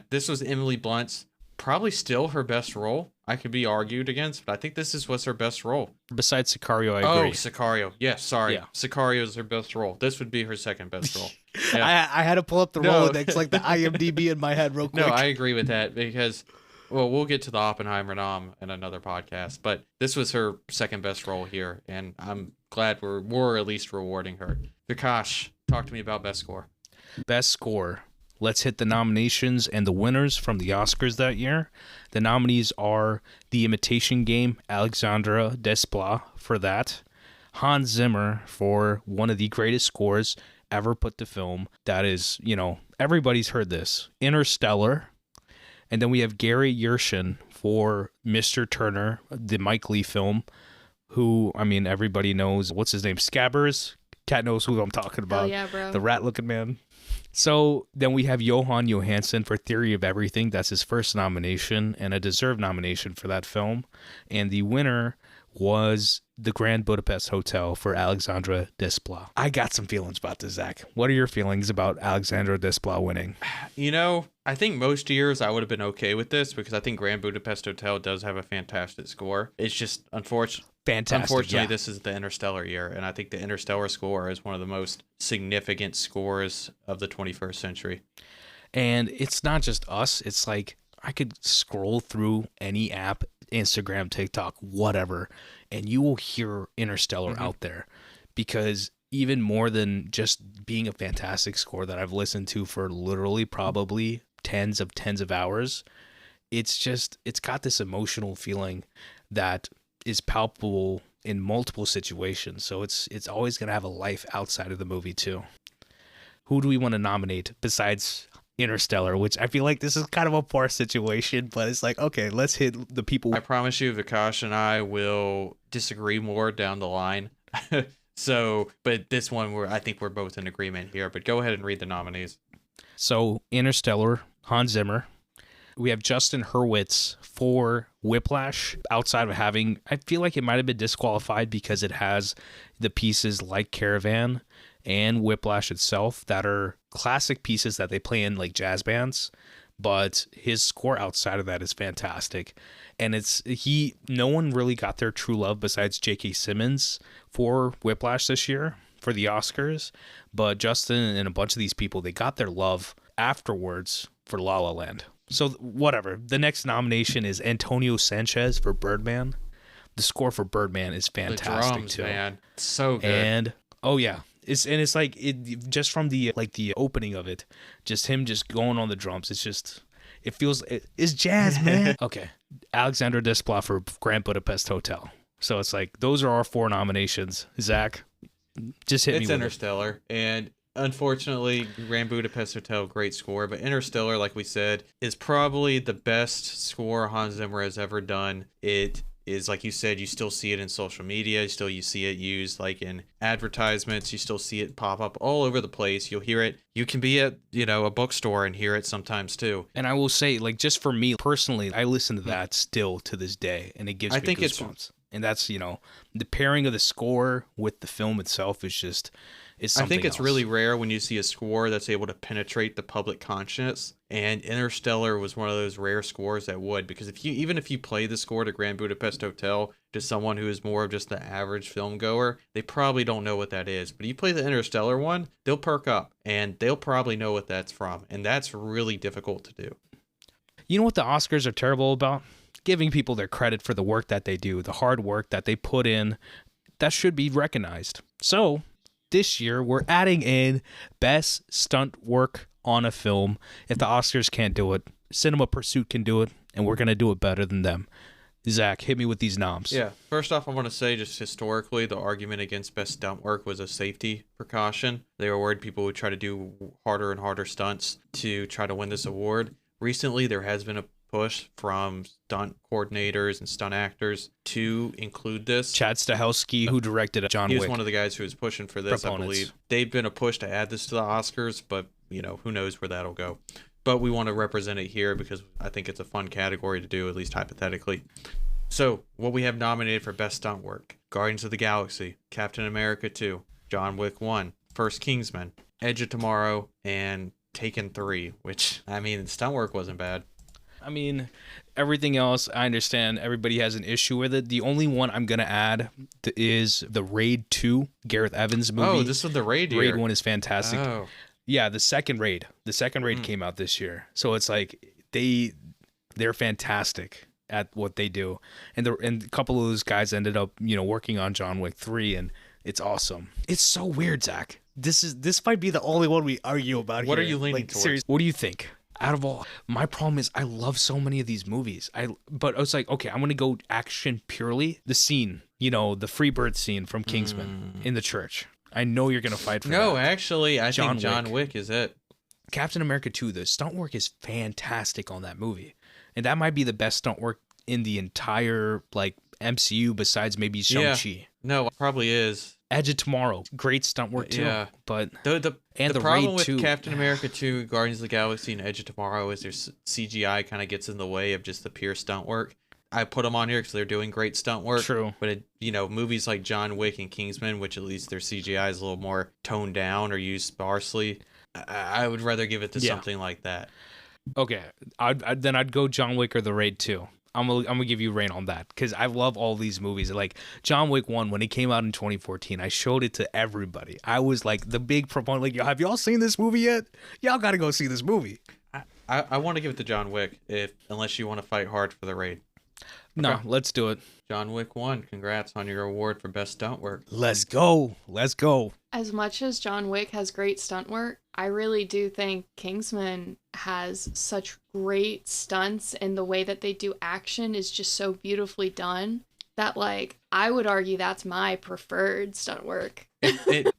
this was Emily Blunt's probably still her best role. I could be argued against, but I think this was her best role. Besides Sicario, I agree. Oh, Sicario. Yes, sorry. Yeah. Sicario is her best role. This would be her second best role. Yeah. I had to pull up the Rolodex, like the IMDb in my head real quick. No, I agree with that because, we'll get to the Oppenheimer nom in another podcast, but this was her second best role here, and I'm glad we're at least rewarding her. Vikash, talk to me about best score. Best score. Let's hit the nominations and the winners from the Oscars that year. The nominees are The Imitation Game, Alexandre Desplat for that. Hans Zimmer for one of the greatest scores ever put to film. That is, everybody's heard this. Interstellar. And then we have Gary Yersin for Mr. Turner, the Mike Leigh film, who, everybody knows. What's his name? Scabbers? Cat knows who I'm talking about. Oh, yeah, bro. The rat-looking man. So then we have Johan Johansson for Theory of Everything. That's his first nomination and a deserved nomination for that film. And the winner was the Grand Budapest Hotel for Alexandre Desplat. I got some feelings about this, Zach. What are your feelings about Alexandre Desplat winning? I think most years I would have been okay with this because I think Grand Budapest Hotel does have a fantastic score. It's just unfortunately, this is the Interstellar year, and I think the Interstellar score is one of the most significant scores of the 21st century. And it's not just us. It's like I could scroll through any app, Instagram, TikTok, whatever, and you will hear Interstellar out there, because even more than just being a fantastic score that I've listened to for literally probably tens of hours, it's got this emotional feeling that is palpable in multiple situations. So it's always going to have a life outside of the movie too. Who do we want to nominate besides Interstellar, which I feel like this is kind of a poor situation, but it's like, okay, let's hit the people. I promise you, Vikash and I will disagree more down the line. So, but this one, I think we're both in agreement here. But go ahead and read the nominees. So, Interstellar, Hans Zimmer. We have Justin Hurwitz for Whiplash. Outside of having, I feel like it might have been disqualified because it has the pieces like Caravan and Whiplash itself that are classic pieces that they play in like jazz bands, but his score outside of that is fantastic. And no one really got their true love besides J.K. Simmons for Whiplash this year for the Oscars, but Justin and a bunch of these people, they got their love afterwards for La La Land. So whatever. The next nomination is Antonio Sanchez for Birdman. The score for Birdman is fantastic, the drums, too. Man, so good. And oh yeah, it's like it just from the opening of it, just him just going on the drums. It feels it's jazz, man. Okay, Alexander Desplat for Grand Budapest Hotel. So it's like those are our 4 nominations. Zach, just hit me. It's Interstellar, and unfortunately, Grand Budapest Hotel, great score, but Interstellar, like we said, is probably the best score Hans Zimmer has ever done. It is, like you said, you still see it in social media, you see it used like in advertisements, you still see it pop up all over the place. You'll hear it. You can be at, a bookstore and hear it sometimes too. And I will say, like, just for me personally, I listen to that still to this day, and it gives me goosebumps. And that's, the pairing of the score with the film itself is just, is something I think it's else. really rare when you see a score that's able to penetrate the public conscience. And Interstellar was one of those rare scores that would, because even if you play the score to Grand Budapest Hotel to someone who is more of just the average film goer, they probably don't know what that is. But you play the Interstellar one, they'll perk up and they'll probably know what that's from. And that's really difficult to do. You know what the Oscars are terrible about? Giving people their credit for the work that they do, the hard work that they put in, that should be recognized. So this year, we're adding in best stunt work on a film. If the Oscars can't do it, Cinema Pursuit can do it, and we're going to do it better than them. Zach, hit me with these noms. Yeah. First off, I want to say just historically, the argument against best stunt work was a safety precaution. They were worried people would try to do harder and harder stunts to try to win this award. Recently, there has been a push from stunt coordinators and stunt actors to include this. Chad Stahelski, who directed John Wick. He was one of the guys who was pushing for this, I believe. They've been a push to add this to the Oscars, but, who knows where that'll go. But we want to represent it here because I think it's a fun category to do, at least hypothetically. So, what we have nominated for best stunt work: Guardians of the Galaxy, Captain America 2, John Wick 1, First Kingsman, Edge of Tomorrow, and Taken 3, which, stunt work wasn't bad. Everything else, I understand everybody has an issue with it. The only one I'm going to add is the Raid 2, Gareth Evans movie. Oh, this is the Raid year. Raid 1 is fantastic. Oh. Yeah, the second Raid. The second Raid came out this year. So it's like they're fantastic at what they do. And a couple of those guys ended up, working on John Wick 3, and it's awesome. It's so weird, Zach. This might be the only one we argue about. What here. are you leaning towards? Seriously, what do you think? Out of all, my problem is I love so many of these movies. But I was like, okay, I'm going to go action purely. The scene, the Freebird scene from Kingsman in the church. I know you're going to fight for that. No, actually, I think John Wick is it. Captain America 2, the stunt work is fantastic on that movie. And that might be the best stunt work in the entire, MCU besides maybe Shang-Chi. Yeah. No, it probably is. Edge of Tomorrow, great stunt work too. Yeah. But the Raid problem with 2. Captain America 2, Guardians of the Galaxy, and Edge of Tomorrow is their CGI kind of gets in the way of just the pure stunt work. I put them on here because they're doing great stunt work. True. But, movies like John Wick and Kingsman, which at least their CGI is a little more toned down or used sparsely, I would rather give it to something like that. Okay. I'd go John Wick or the Raid 2. I'm gonna give you rain on that because I love all these movies. Like John Wick 1, when it came out in 2014, I showed it to everybody. I was like the big proponent. Like, have y'all seen this movie yet? Y'all gotta go see this movie. I want to give it to John Wick unless you want to fight hard for the Raid. No, let's do it. John Wick 1, congrats on your award for best stunt work. Let's go. As much as John Wick has great stunt work, I really do think Kingsman has such great stunts, and the way that they do action is just so beautifully done that, like, I would argue that's my preferred stunt work.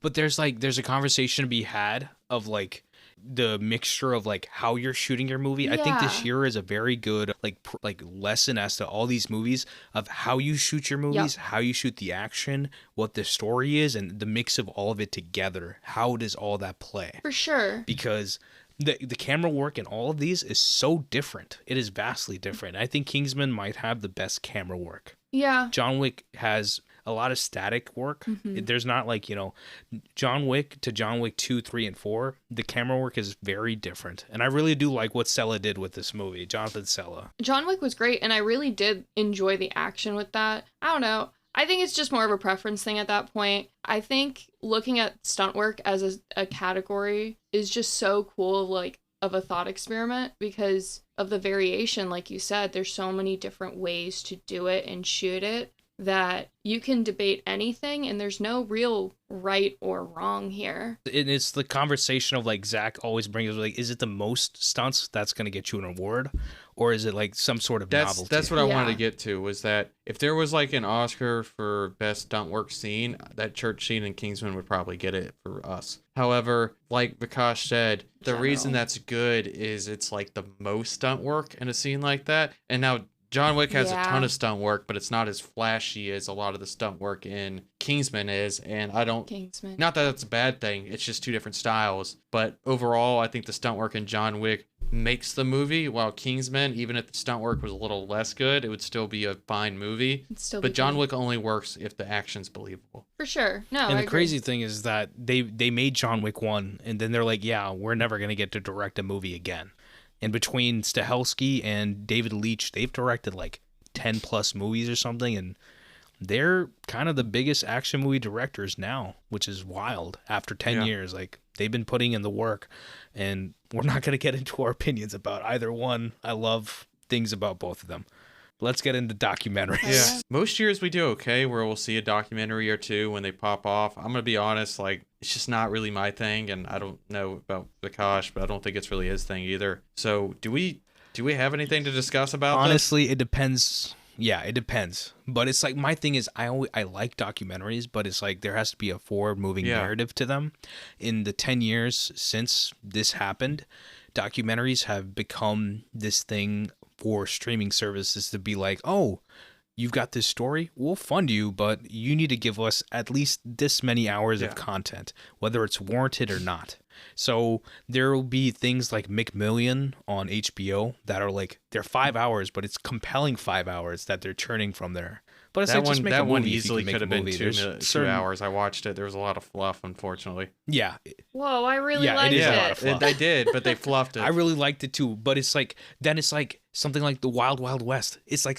But there's a conversation to be had of like the mixture of like how you're shooting your movie. I think this Yeah. year is a very good like lesson as to all these movies of how you shoot your movies, how you shoot the action, what the story is, and the mix of all of it together. How does all that play? For sure. Because the camera work in all of these is so different. It is vastly different. I think Kingsman might have the best camera work. Yeah. John Wick has a lot of static work. There's not like, John Wick to John Wick 2, 3, and 4, the camera work is very different. And I really do like what Sella did with this movie, Jonathan Sella. John Wick was great, and I really did enjoy the action with that. I don't know. I think it's just more of a preference thing at that point. I think looking at stunt work as a category is just so cool, like, of a thought experiment, because of the variation. Like you said, there's so many different ways to do it and shoot it that you can debate anything, and there's no real right or wrong here. And it's the conversation of like Zach always brings, like, is it the most stunts that's going to get you an award, or is it like some sort of novelty? That's what I wanted to Yeah. get to, was that if there was like an Oscar for best stunt work scene, that church scene in Kingsman would probably get it for us. However, like Vikash said, the reason General. that's good is it's like the most stunt work in a scene like that. And now John Wick has a ton Yeah. of stunt work, but it's not as flashy as a lot of the stunt work in Kingsman is. And I don't, Kingsman. not that that's a bad thing, it's just two different styles. But overall, I think the stunt work in John Wick makes the movie, while Kingsman, even if the stunt work was a little less good, it would still be a fine movie. It'd still But be John fun. Wick only works if the action's believable. For sure. No, And I the agree. crazy thing is that they made John Wick 1, and then they're like, yeah, we're never going to get to direct a movie again. And between Stahelski and David Leitch, they've directed like 10 plus movies or something, and they're kind of the biggest action movie directors now, which is wild. After 10 Yeah. years, like, they've been putting in the work, and we're not going to get into our opinions about either one. I love things about both of them. Let's get into documentaries. Yeah. Most years we do okay where we'll see a documentary or two when they pop off. I'm going to be honest, like, it's just not really my thing, and I don't know about Vikash, but I don't think it's really his thing either. So do we have anything to discuss about this? Honestly, it depends. Yeah, it depends. But it's like, my thing is, I like documentaries, but it's like there has to be a forward moving narrative to them. In the 10 years since this happened, documentaries have become this thing for streaming services to be like, oh, you've got this story, we'll fund you, but you need to give us at least this many hours of content, whether it's warranted or not. So there will be things like McMillian on HBO that are like, they're 5 hours, but it's compelling 5 hours that they're churning from there. But it's like, just make a that one movie if you easily can make could have a been movie. 2 There's certain- hours. I watched it. There was a lot of fluff, unfortunately. Yeah, Whoa, I really Yeah, it liked is it. a lot of fluff. They did, but they fluffed it. I really liked it too. But it's like, then it's like something like the Wild Wild West. It's like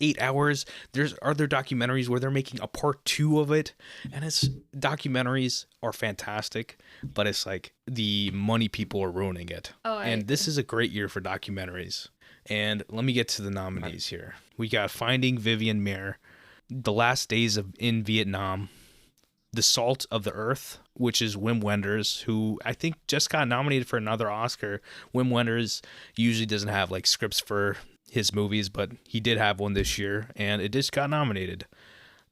8 hours. There's other documentaries where they're making a part 2 of it, and it's documentaries are fantastic, but it's like the money people are ruining it. Oh, I and this is a great year for documentaries. And let me get to the nominees here. We got Finding Vivian Maier, The Last Days in Vietnam, The Salt of the Earth, which is Wim Wenders, who I think just got nominated for another Oscar. Wim Wenders usually doesn't have like scripts for his movies, but he did have one this year, and it just got nominated.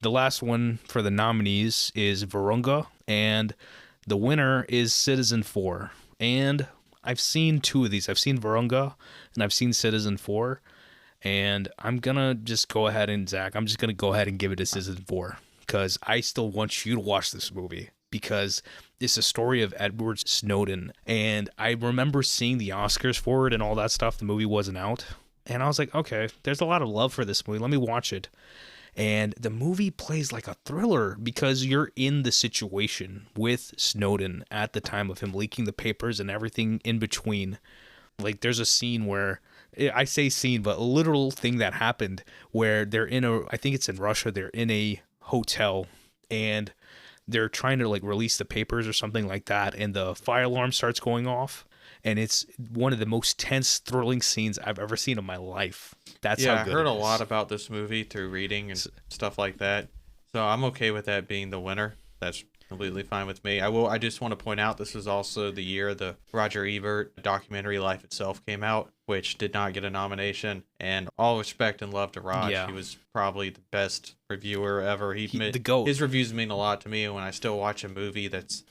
The last one for the nominees is Virunga, and the winner is Citizen 4. And I've seen 2 of these. I've seen Virunga, and I've seen Citizen 4. And I'm going to just go ahead and, Zach, I'm just going to go ahead and give it a Citizen 4. Because I still want you to watch this movie. Because it's a story of Edward Snowden. And I remember seeing the Oscars for it and all that stuff. The movie wasn't out. And I was like, okay, there's a lot of love for this movie. Let me watch it. And the movie plays like a thriller because you're in the situation with Snowden at the time of him leaking the papers and everything in between. Like, there's a scene where, I say scene, but a literal thing that happened where they're in I think it's in Russia, they're in a hotel and they're trying to like release the papers or something like that. And the fire alarm starts going off. And it's one of the most tense, thrilling scenes I've ever seen in my life. That's how I good heard it a is. lot about this movie through reading and stuff like that. So I'm okay with that being the winner. That's completely fine with me. I just want to point out this was also the year the Roger Ebert documentary Life Itself came out, which did not get a nomination. And all respect and love to Raj. Yeah. He was probably the best reviewer ever. The GOAT. His reviews mean a lot to me. And when I still watch a movie that's,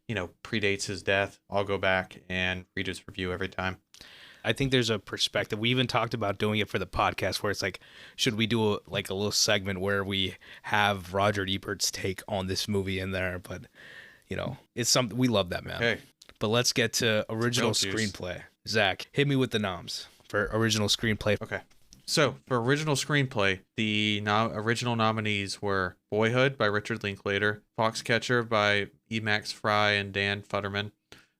predates his death, I'll go back and read his review every time. I think there's a perspective. We even talked about doing it for the podcast where it's like, should we do a little segment where we have Roger Ebert's take on this movie in there? But, it's something, we love that, man. Okay. But let's get to original Real juice. screenplay. Zach, hit me with the noms for original screenplay. Okay. So, for original screenplay, the original nominees were Boyhood by Richard Linklater, Foxcatcher by E. Max Fry and Dan Futterman,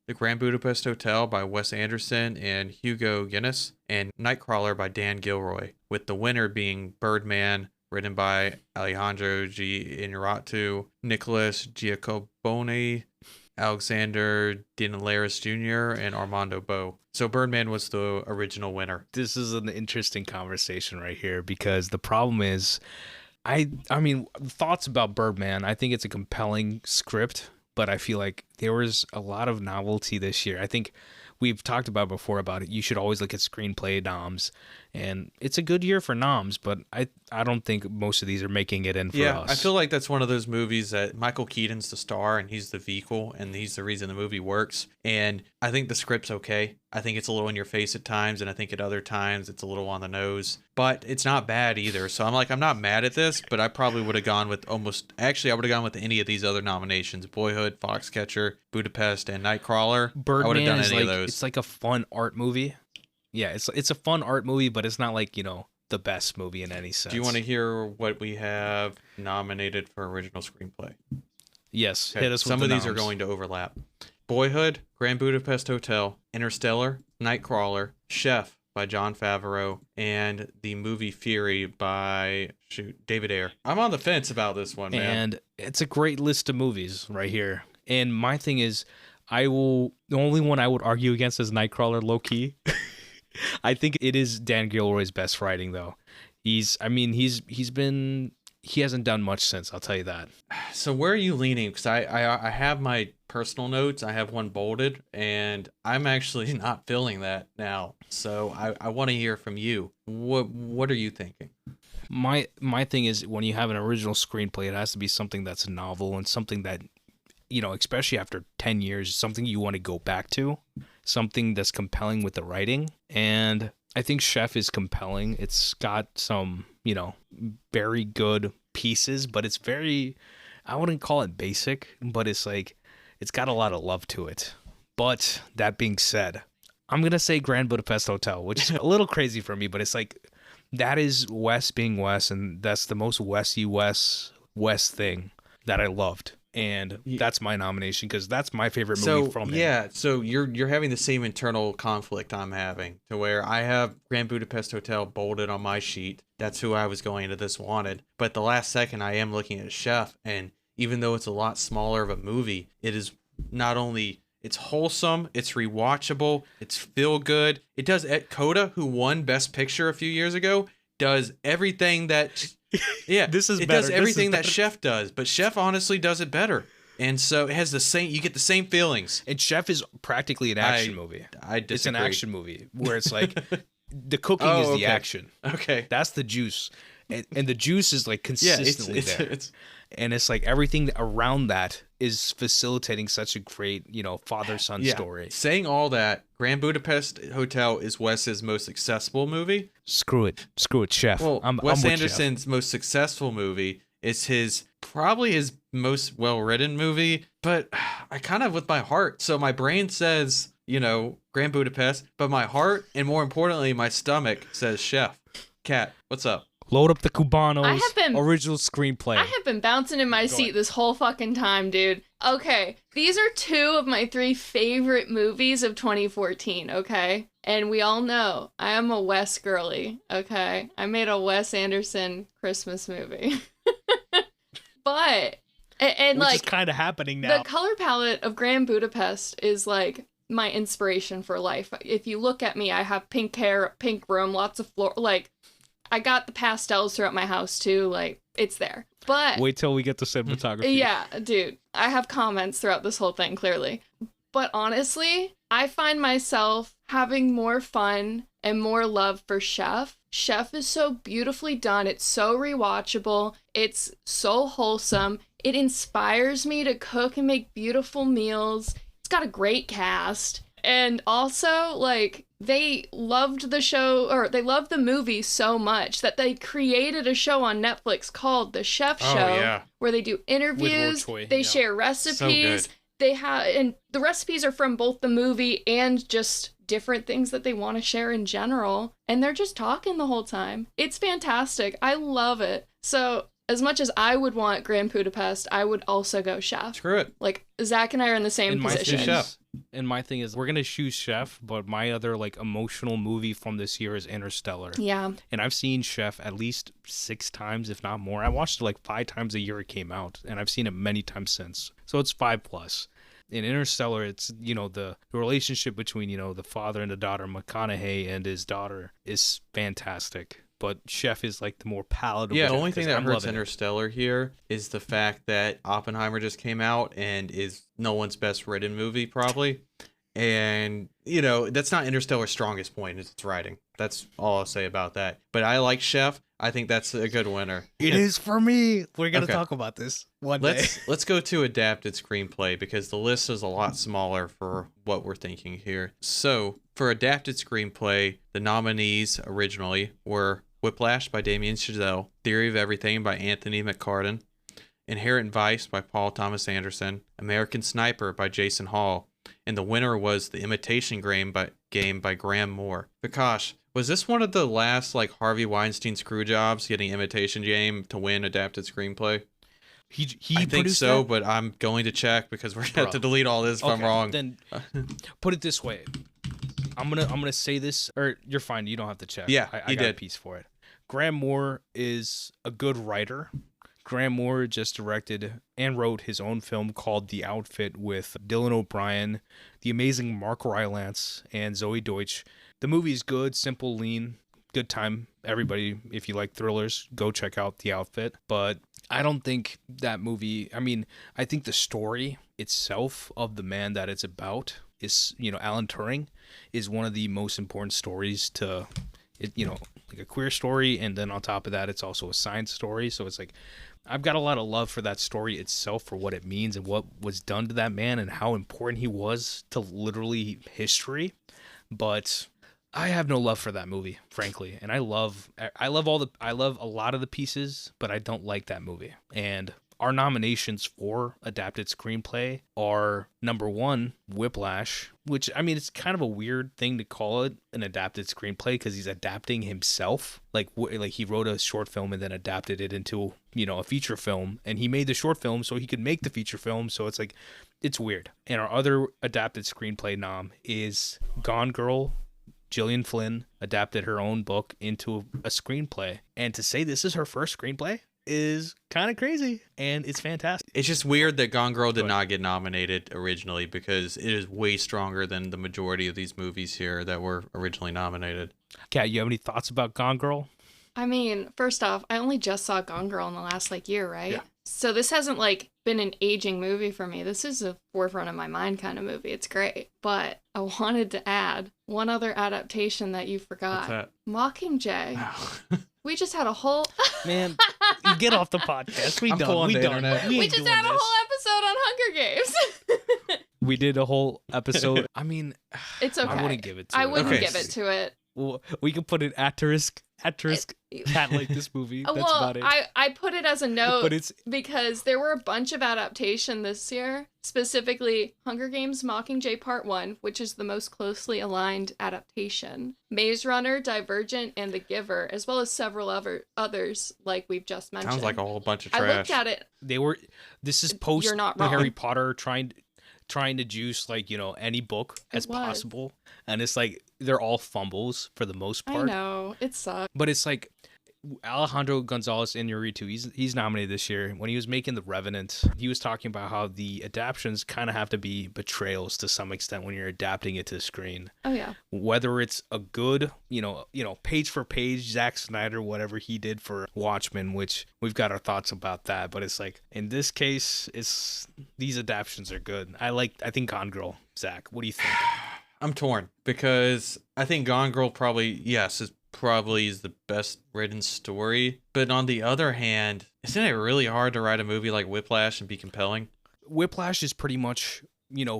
The Grand Budapest Hotel by Wes Anderson and Hugo Guinness, and Nightcrawler by Dan Gilroy, with the winner being Birdman, written by Alejandro G. Inarritu, Nicholas Giacobone, Alexander Dinelaris Jr., and Armando Bo. So Birdman was the original winner. This is an interesting conversation right here because the problem is, I mean, thoughts about Birdman, I think it's a compelling script, but I feel like there was a lot of novelty this year. I think we've talked about before about it. You should always look at screenplay noms, and it's a good year for noms, but I don't think most of these are making it in for us. I feel like that's one of those movies that Michael Keaton's the star and he's the vehicle and he's the reason the movie works. And I think the script's okay. I think it's a little in your face at times, and I think at other times it's a little on the nose, but it's not bad either. So I'm not mad at this, but I probably would have gone with I would have gone with any of these other nominations: Boyhood, Foxcatcher, Budapest, and Nightcrawler. Birdman I would have done is any of those. It's like a fun art movie. Yeah, it's a fun art movie, but it's not like, the best movie in any sense. Do you want to hear what we have nominated for original screenplay? Yes, Okay. hit us with Some the of these are noms. going to overlap. Boyhood, Grand Budapest Hotel, Interstellar, Nightcrawler, Chef by Jon Favreau, and the movie Fury by David Ayer. I'm on the fence about this one, man. And it's a great list of movies right here. And my thing is, the only one I would argue against is Nightcrawler, low key. I think it is Dan Gilroy's best writing, though. He hasn't done much since, I'll tell you that. So where are you leaning? Because I have my personal notes. I have one bolded, and I'm actually not feeling that now. So I want to hear from you. What are you thinking? My thing is, when you have an original screenplay, it has to be something that's novel and something that, especially after 10 years, something you want to go back to, something that's compelling with the writing. And I think Chef is compelling. It's got some, very good pieces, but it's very, I wouldn't call it basic, but it's like, it's got a lot of love to it. But that being said, I'm going to say Grand Budapest Hotel, which is a little crazy for me, but it's like, that is Wes being Wes, and that's the most Wes thing that I loved. And that's my nomination because that's my favorite movie from him. Yeah, so you're having the same internal conflict I'm having, to where I have Grand Budapest Hotel bolded on my sheet. That's who I was going into this wanted. But the last second, I am looking at Chef, and even though it's a lot smaller of a movie, it is not only, it's wholesome, it's rewatchable, it's feel good. It does, Coda, who won Best Picture a few years ago, does everything that This is it better. does This everything is that better. Chef does, but Chef honestly does it better. And so it has you get the same feelings. And Chef is practically an action movie. I disagree. It's an action movie where it's like the cooking is okay. the action. Okay. That's the juice. And the juice is like consistently there. It's And it's like everything around that is facilitating such a great, father-son story. Saying all that, Grand Budapest Hotel is Wes's most successful movie. Screw it, Chef. Well, I'm Wes with Anderson's most successful movie is probably his most well-written movie, but I kind of with my heart. So my brain says, Grand Budapest, but my heart, and more importantly, my stomach says Chef. Kat, what's up? Chef. Load up the Cubanos. I have been- original screenplay. I have been bouncing in my seat this whole fucking time, dude. Okay, these are 2 of my 3 favorite movies of 2014, okay? And we all know I am a Wes girly, okay? I made a Wes Anderson Christmas movie. But, and Which like, is kind of happening now. the color palette of Grand Budapest is like my inspiration for life. If you look at me, I have pink hair, pink room, lots of floor, like, I got the pastels throughout my house too. Like, it's there. But Wait till we get to cinematography. yeah, dude, I have comments throughout this whole thing, clearly. But honestly, I find myself having more fun and more love for Chef. Chef is so beautifully done. It's so rewatchable. It's so wholesome. It inspires me to cook and make beautiful meals. It's got a great cast. And also, like, they loved the show, or they loved the movie so much that they created a show on Netflix called The Chef Show, where they do interviews, they share recipes. So good. They have, and the recipes are from both the movie and just different things that they want to share in general. And they're just talking the whole time. It's fantastic. I love it. So as much as I would want Grand Budapest, I would also go Chef. Screw it. Like, Zach and I are in the same position. Chef. And my thing is, we're gonna choose Chef, but my other like emotional movie from this year is Interstellar. Yeah. And I've seen Chef at least 6 times, if not more. I watched it like 5 times a year it came out, and I've seen it many times since. So it's 5+. In Interstellar, it's, you know, the relationship between, you know, the father and the daughter, McConaughey and his daughter, is fantastic. But Chef is like the more palatable. Yeah, the only thing that I'm hurts loving it. Interstellar here is the fact that Oppenheimer just came out and is Nolan's best written movie, probably. And, you know, that's not Interstellar's strongest point, it's its writing. That's all I'll say about that. But I like Chef. I think that's a good winner. It is for me. We're gonna Okay. talk about this one day. Let's go to adapted screenplay because the list is a lot smaller for what we're thinking here. So for adapted screenplay, the nominees originally were Whiplash by Damien Chazelle, Theory of Everything by Anthony McCartan, Inherent Vice by Paul Thomas Anderson, American Sniper by Jason Hall, and the winner was The Imitation Game by Graham Moore. Vikash, was this one of the last like Harvey Weinstein screw jobs, getting Imitation Game to win adapted screenplay? He I think produced so, that? but I'm going to check because we're gonna have to delete all this if I'm wrong. Then put it this way. I'm gonna say this, or you're fine. You don't have to check. Yeah, I he got a did. piece for it. Graham Moore is a good writer. Graham Moore just directed and wrote his own film called The Outfit with Dylan O'Brien, the amazing Mark Rylance, and Zoe Deutsch. The movie's good, simple, lean, good time. Everybody, if you like thrillers, go check out The Outfit. But I don't think that movie, I mean, I think the story itself of the man that it's about is, you know, Alan Turing is one of the most important stories to it, you know, like a queer story. And then on top of that, it's also a science story. So it's like, I've got a lot of love for that story itself, for what it means and what was done to that man and how important he was to literally history. But I have no love for that movie, frankly. And I love a lot of the pieces, but I don't like that movie. And our nominations for adapted screenplay are number 1, Whiplash, which, I mean, it's kind of a weird thing to call it an adapted screenplay because he's adapting himself. Like he wrote a short film and then adapted it into, you know, a feature film, and he made the short film so he could make the feature film. So it's like, it's weird. And our other adapted screenplay nom is Gone Girl. Gillian Flynn adapted her own book into a screenplay. And to say this is her first screenplay is kind of crazy, and it's fantastic. It's just weird that Gone Girl did not get nominated originally because it is way stronger than the majority of these movies here that were originally nominated. Kat, you have any thoughts about Gone Girl? I mean, first off, I only just saw Gone Girl in the last like year, right? Yeah. So this hasn't like been an aging movie for me. This is a forefront of my mind kind of movie. It's great. But I wanted to add one other adaptation that you forgot. What's that? Mockingjay. We just had a whole Man, you get off the podcast. We I'm done. pulling We the done. internet. we ain't just doing had a this. whole episode on Hunger Games. We did a whole episode. I mean, It's okay. I wouldn't give it to I it. wouldn't Okay. give it to it. Well, we can put it asterisk. Cat like this movie. That's well, about it. I put it as a note But it's because there were a bunch of adaptation this year, specifically Hunger Games Mockingjay Part 1, which is the most closely aligned adaptation, Maze Runner, Divergent, and The Giver, as well as several others like we've just mentioned. Sounds like a whole bunch of I trash. looked at it. they were. This is post You're not the wrong. Harry Potter trying to juice like, you know, any book as It was. possible, and it's like they're all fumbles for the most I part. know. It sucks. But it's like Alejandro Gonzalez Iñárritu, he's nominated this year. When he was making The Revenant, he was talking about how the adaptations kind of have to be betrayals to some extent when you're adapting it to the screen. Oh yeah. Whether it's a good, page for page, Zack Snyder, whatever he did for Watchmen, which we've got our thoughts about that, but it's like in this case, these adaptations are good. I think Gone Girl. Zach, what do you think? I'm torn because I think Gone Girl probably is the best written story. But on the other hand, isn't it really hard to write a movie like Whiplash and be compelling? Whiplash is pretty much,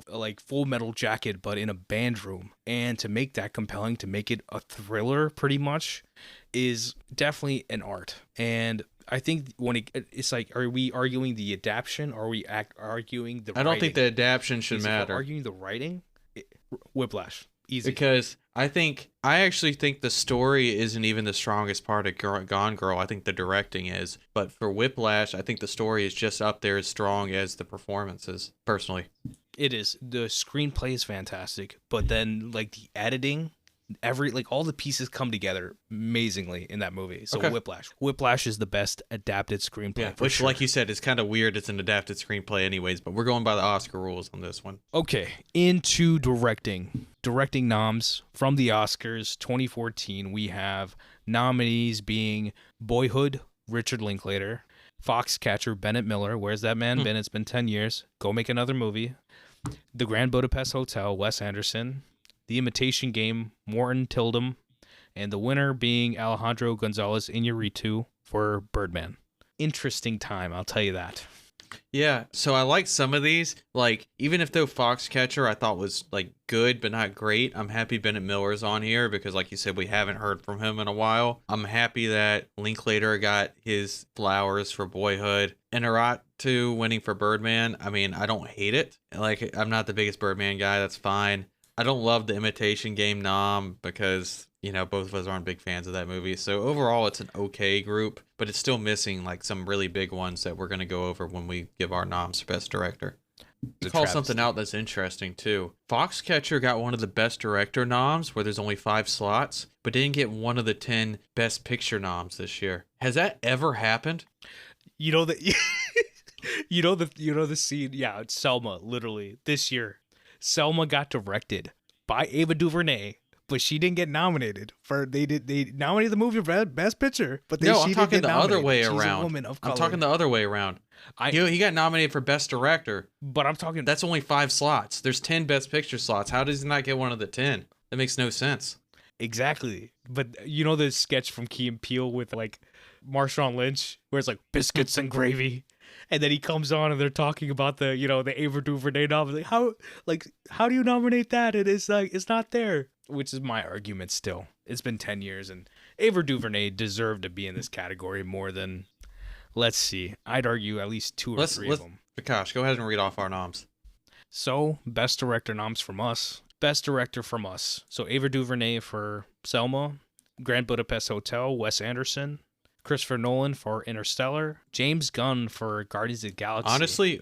like Full Metal Jacket, but in a band room. And to make that compelling, to make it a thriller pretty much, is definitely an art. And I think when it's like, are we arguing the adaptation or are we arguing the writing? I don't think the adaptation should matter. Arguing the writing? Whiplash. Easy. Because I actually think the story isn't even the strongest part of Gone Girl. I think the directing is. But for Whiplash, I think the story is just up there as strong as the performances, personally. It is. The screenplay is fantastic, but then like the editing, all the pieces come together amazingly in that movie. So okay. Whiplash is the best adapted screenplay. Yeah, which, like you said, is kind of weird. It's an adapted screenplay, anyways. But we're going by the Oscar rules on this one. Okay, into directing noms from the Oscars 2014. We have nominees being Boyhood, Richard Linklater; Foxcatcher, Bennett Miller. Where's that man been? It's been 10 years. Go make another movie. The Grand Budapest Hotel, Wes Anderson; The Imitation Game, Morton Tildum; and the winner being Alejandro Gonzalez Iñárritu for Birdman. Interesting time, I'll tell you that. Yeah, so I like some of these. Like, even if though Foxcatcher I thought was like good but not great, I'm happy Bennett Miller's on here because, like you said, we haven't heard from him in a while. I'm happy that Linklater got his flowers for Boyhood. Iñárritu winning for Birdman. I mean, I don't hate it. Like, I'm not the biggest Birdman guy. That's fine. I don't love the Imitation Game nom because, both of us aren't big fans of that movie. So overall, it's an okay group, but it's still missing like some really big ones that we're going to go over when we give our noms for Best Director. To call something out that's interesting too. Foxcatcher got one of the Best Director noms where there's only 5 slots, but didn't get one of the 10 Best Picture noms this year. Has that ever happened? The scene. Yeah, it's Selma. Literally this year, Selma got directed by Ava DuVernay, but she didn't get nominated for. They nominated the movie for Best Picture, but I'm talking the other way around. She's a woman of color. I'm talking the other way around. He got nominated for Best Director, but I'm talking. That's only 5 slots. There's 10 Best Picture slots. How does he not get one of the 10? That makes no sense. Exactly. But the sketch from Key and Peele with like Marshawn Lynch, where it's like biscuits and gravy. And then he comes on and they're talking about the Ava DuVernay novel. Like, how do you nominate that? And it's like, it's not there. Which is my argument still. It's been 10 years and Ava DuVernay deserved to be in this category more than, let's see, I'd argue at least 2 or 3 of them. Vikash, go ahead and read off our noms. So, Best Director noms from us. Best Director from us. So, Ava DuVernay for Selma, Grand Budapest Hotel, Wes Anderson, Christopher Nolan for Interstellar, James Gunn for Guardians of the Galaxy. Honestly,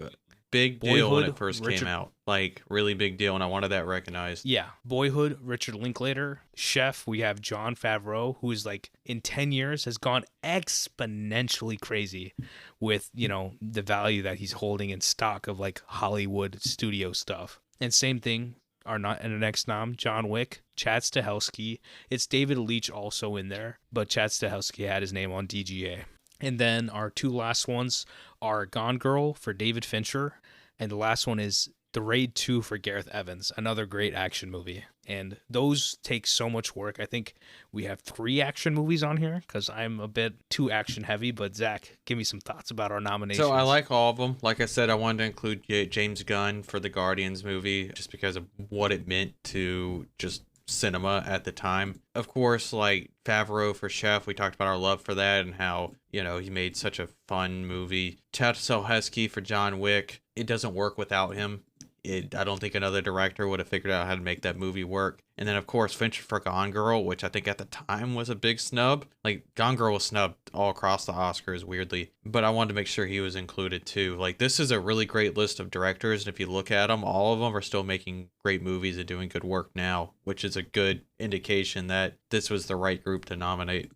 big deal when it first came out. Like, really big deal, and I wanted that recognized. Yeah. Boyhood, Richard Linklater. Chef, we have Jon Favreau, who is like, in 10 years, has gone exponentially crazy with, the value that he's holding in stock of, like, Hollywood studio stuff. And same thing, our next nom, John Wick, Chad Stahelski. It's David Leitch also in there, but Chad Stahelski had his name on DGA. And then our 2 last ones are Gone Girl for David Fincher, and the last one is The Raid 2 for Gareth Evans, another great action movie. And those take so much work. I think we have 3 action movies on here because I'm a bit too action heavy. But Zach, give me some thoughts about our nominations. So I like all of them. Like I said, I wanted to include James Gunn for the Guardians movie just because of what it meant to just cinema at the time. Of course, like Favreau for Chef, we talked about our love for that and how, he made such a fun movie. Chad Stahelski for John Wick. It doesn't work without him. I don't think another director would have figured out how to make that movie work. And then, of course, Fincher for Gone Girl, which I think at the time was a big snub. Like, Gone Girl was snubbed all across the Oscars, weirdly. But I wanted to make sure he was included, too. Like, this is a really great list of directors. And if you look at them, all of them are still making great movies and doing good work now, which is a good indication that this was the right group to nominate.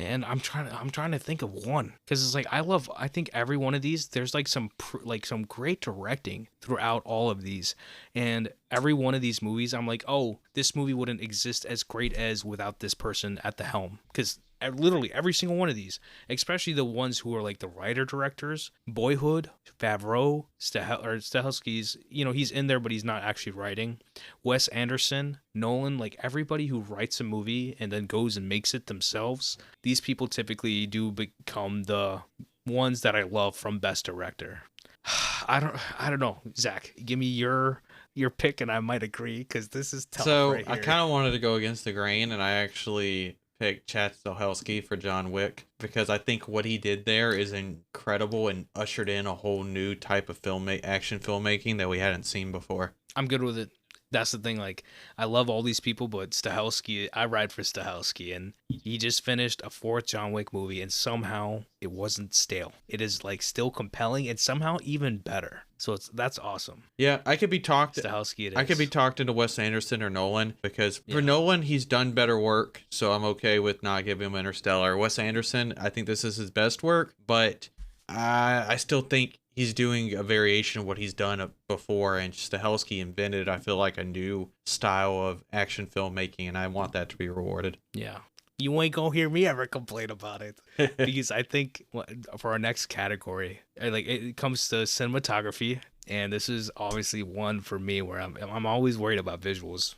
And I'm trying to think of one, because it's like I think every one of these, there's like some great directing throughout all of these, and every one of these movies I'm like, oh, this movie wouldn't exist as great as without this person at the helm, because literally every single one of these, especially the ones who are like the writer directors, Boyhood, Favreau, Stahelski's, he's in there but he's not actually writing, Wes Anderson, Nolan, like everybody who writes a movie and then goes and makes it themselves, these people typically do become the ones that I love from Best Director. I don't know, Zach, give me your pick and I might agree, because this is tough. So right I here. kind of wanted to go against the grain, and I actually picked Chad Stahelski for John Wick, because I think what he did there is incredible and ushered in a whole new type of action filmmaking that we hadn't seen before. I'm good with it. That's the thing. Like, I love all these people, but Stahelski, I ride for Stahelski, and he just finished a 4th John Wick movie, and somehow it wasn't stale. It is like still compelling and somehow even better. So that's awesome. Yeah, I could be talked. Stahelski, it is. I could be talked into Wes Anderson or Nolan, because for Nolan, he's done better work, so I'm okay with not giving him Interstellar. Wes Anderson, I think this is his best work, but I still think he's doing a variation of what he's done before, and Stahelski invented, I feel like, a new style of action filmmaking, and I want that to be rewarded. Yeah. You ain't gonna hear me ever complain about it, because I think for our next category, like, it comes to cinematography, and this is obviously one for me where I'm always worried about visuals.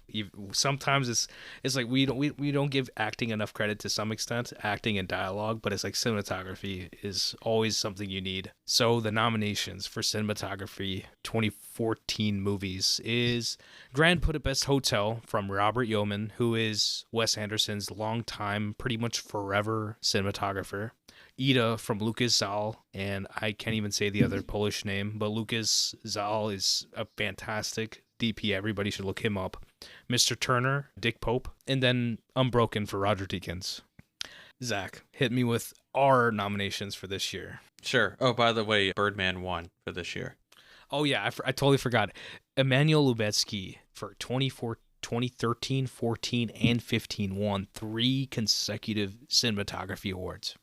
Sometimes it's like we don't give acting enough credit to some extent, acting and dialogue, but it's like cinematography is always something you need. So the nominations for cinematography 2014 movies is Grand Budapest Hotel from Robert Yeoman, who is Wes Anderson's longtime, pretty much forever cinematographer. Ida from Lucas Zal, and I can't even say the other Polish name, but Lucas Zal is a fantastic DP. Everybody should look him up. Mr. Turner, Dick Pope, and then Unbroken for Roger Deakins. Zach, hit me with our nominations for this year. Sure. Oh, by the way, Birdman won for this year. Oh, yeah, I totally forgot. Emmanuel Lubezki for 2013, 14, and 15 won 3 consecutive cinematography awards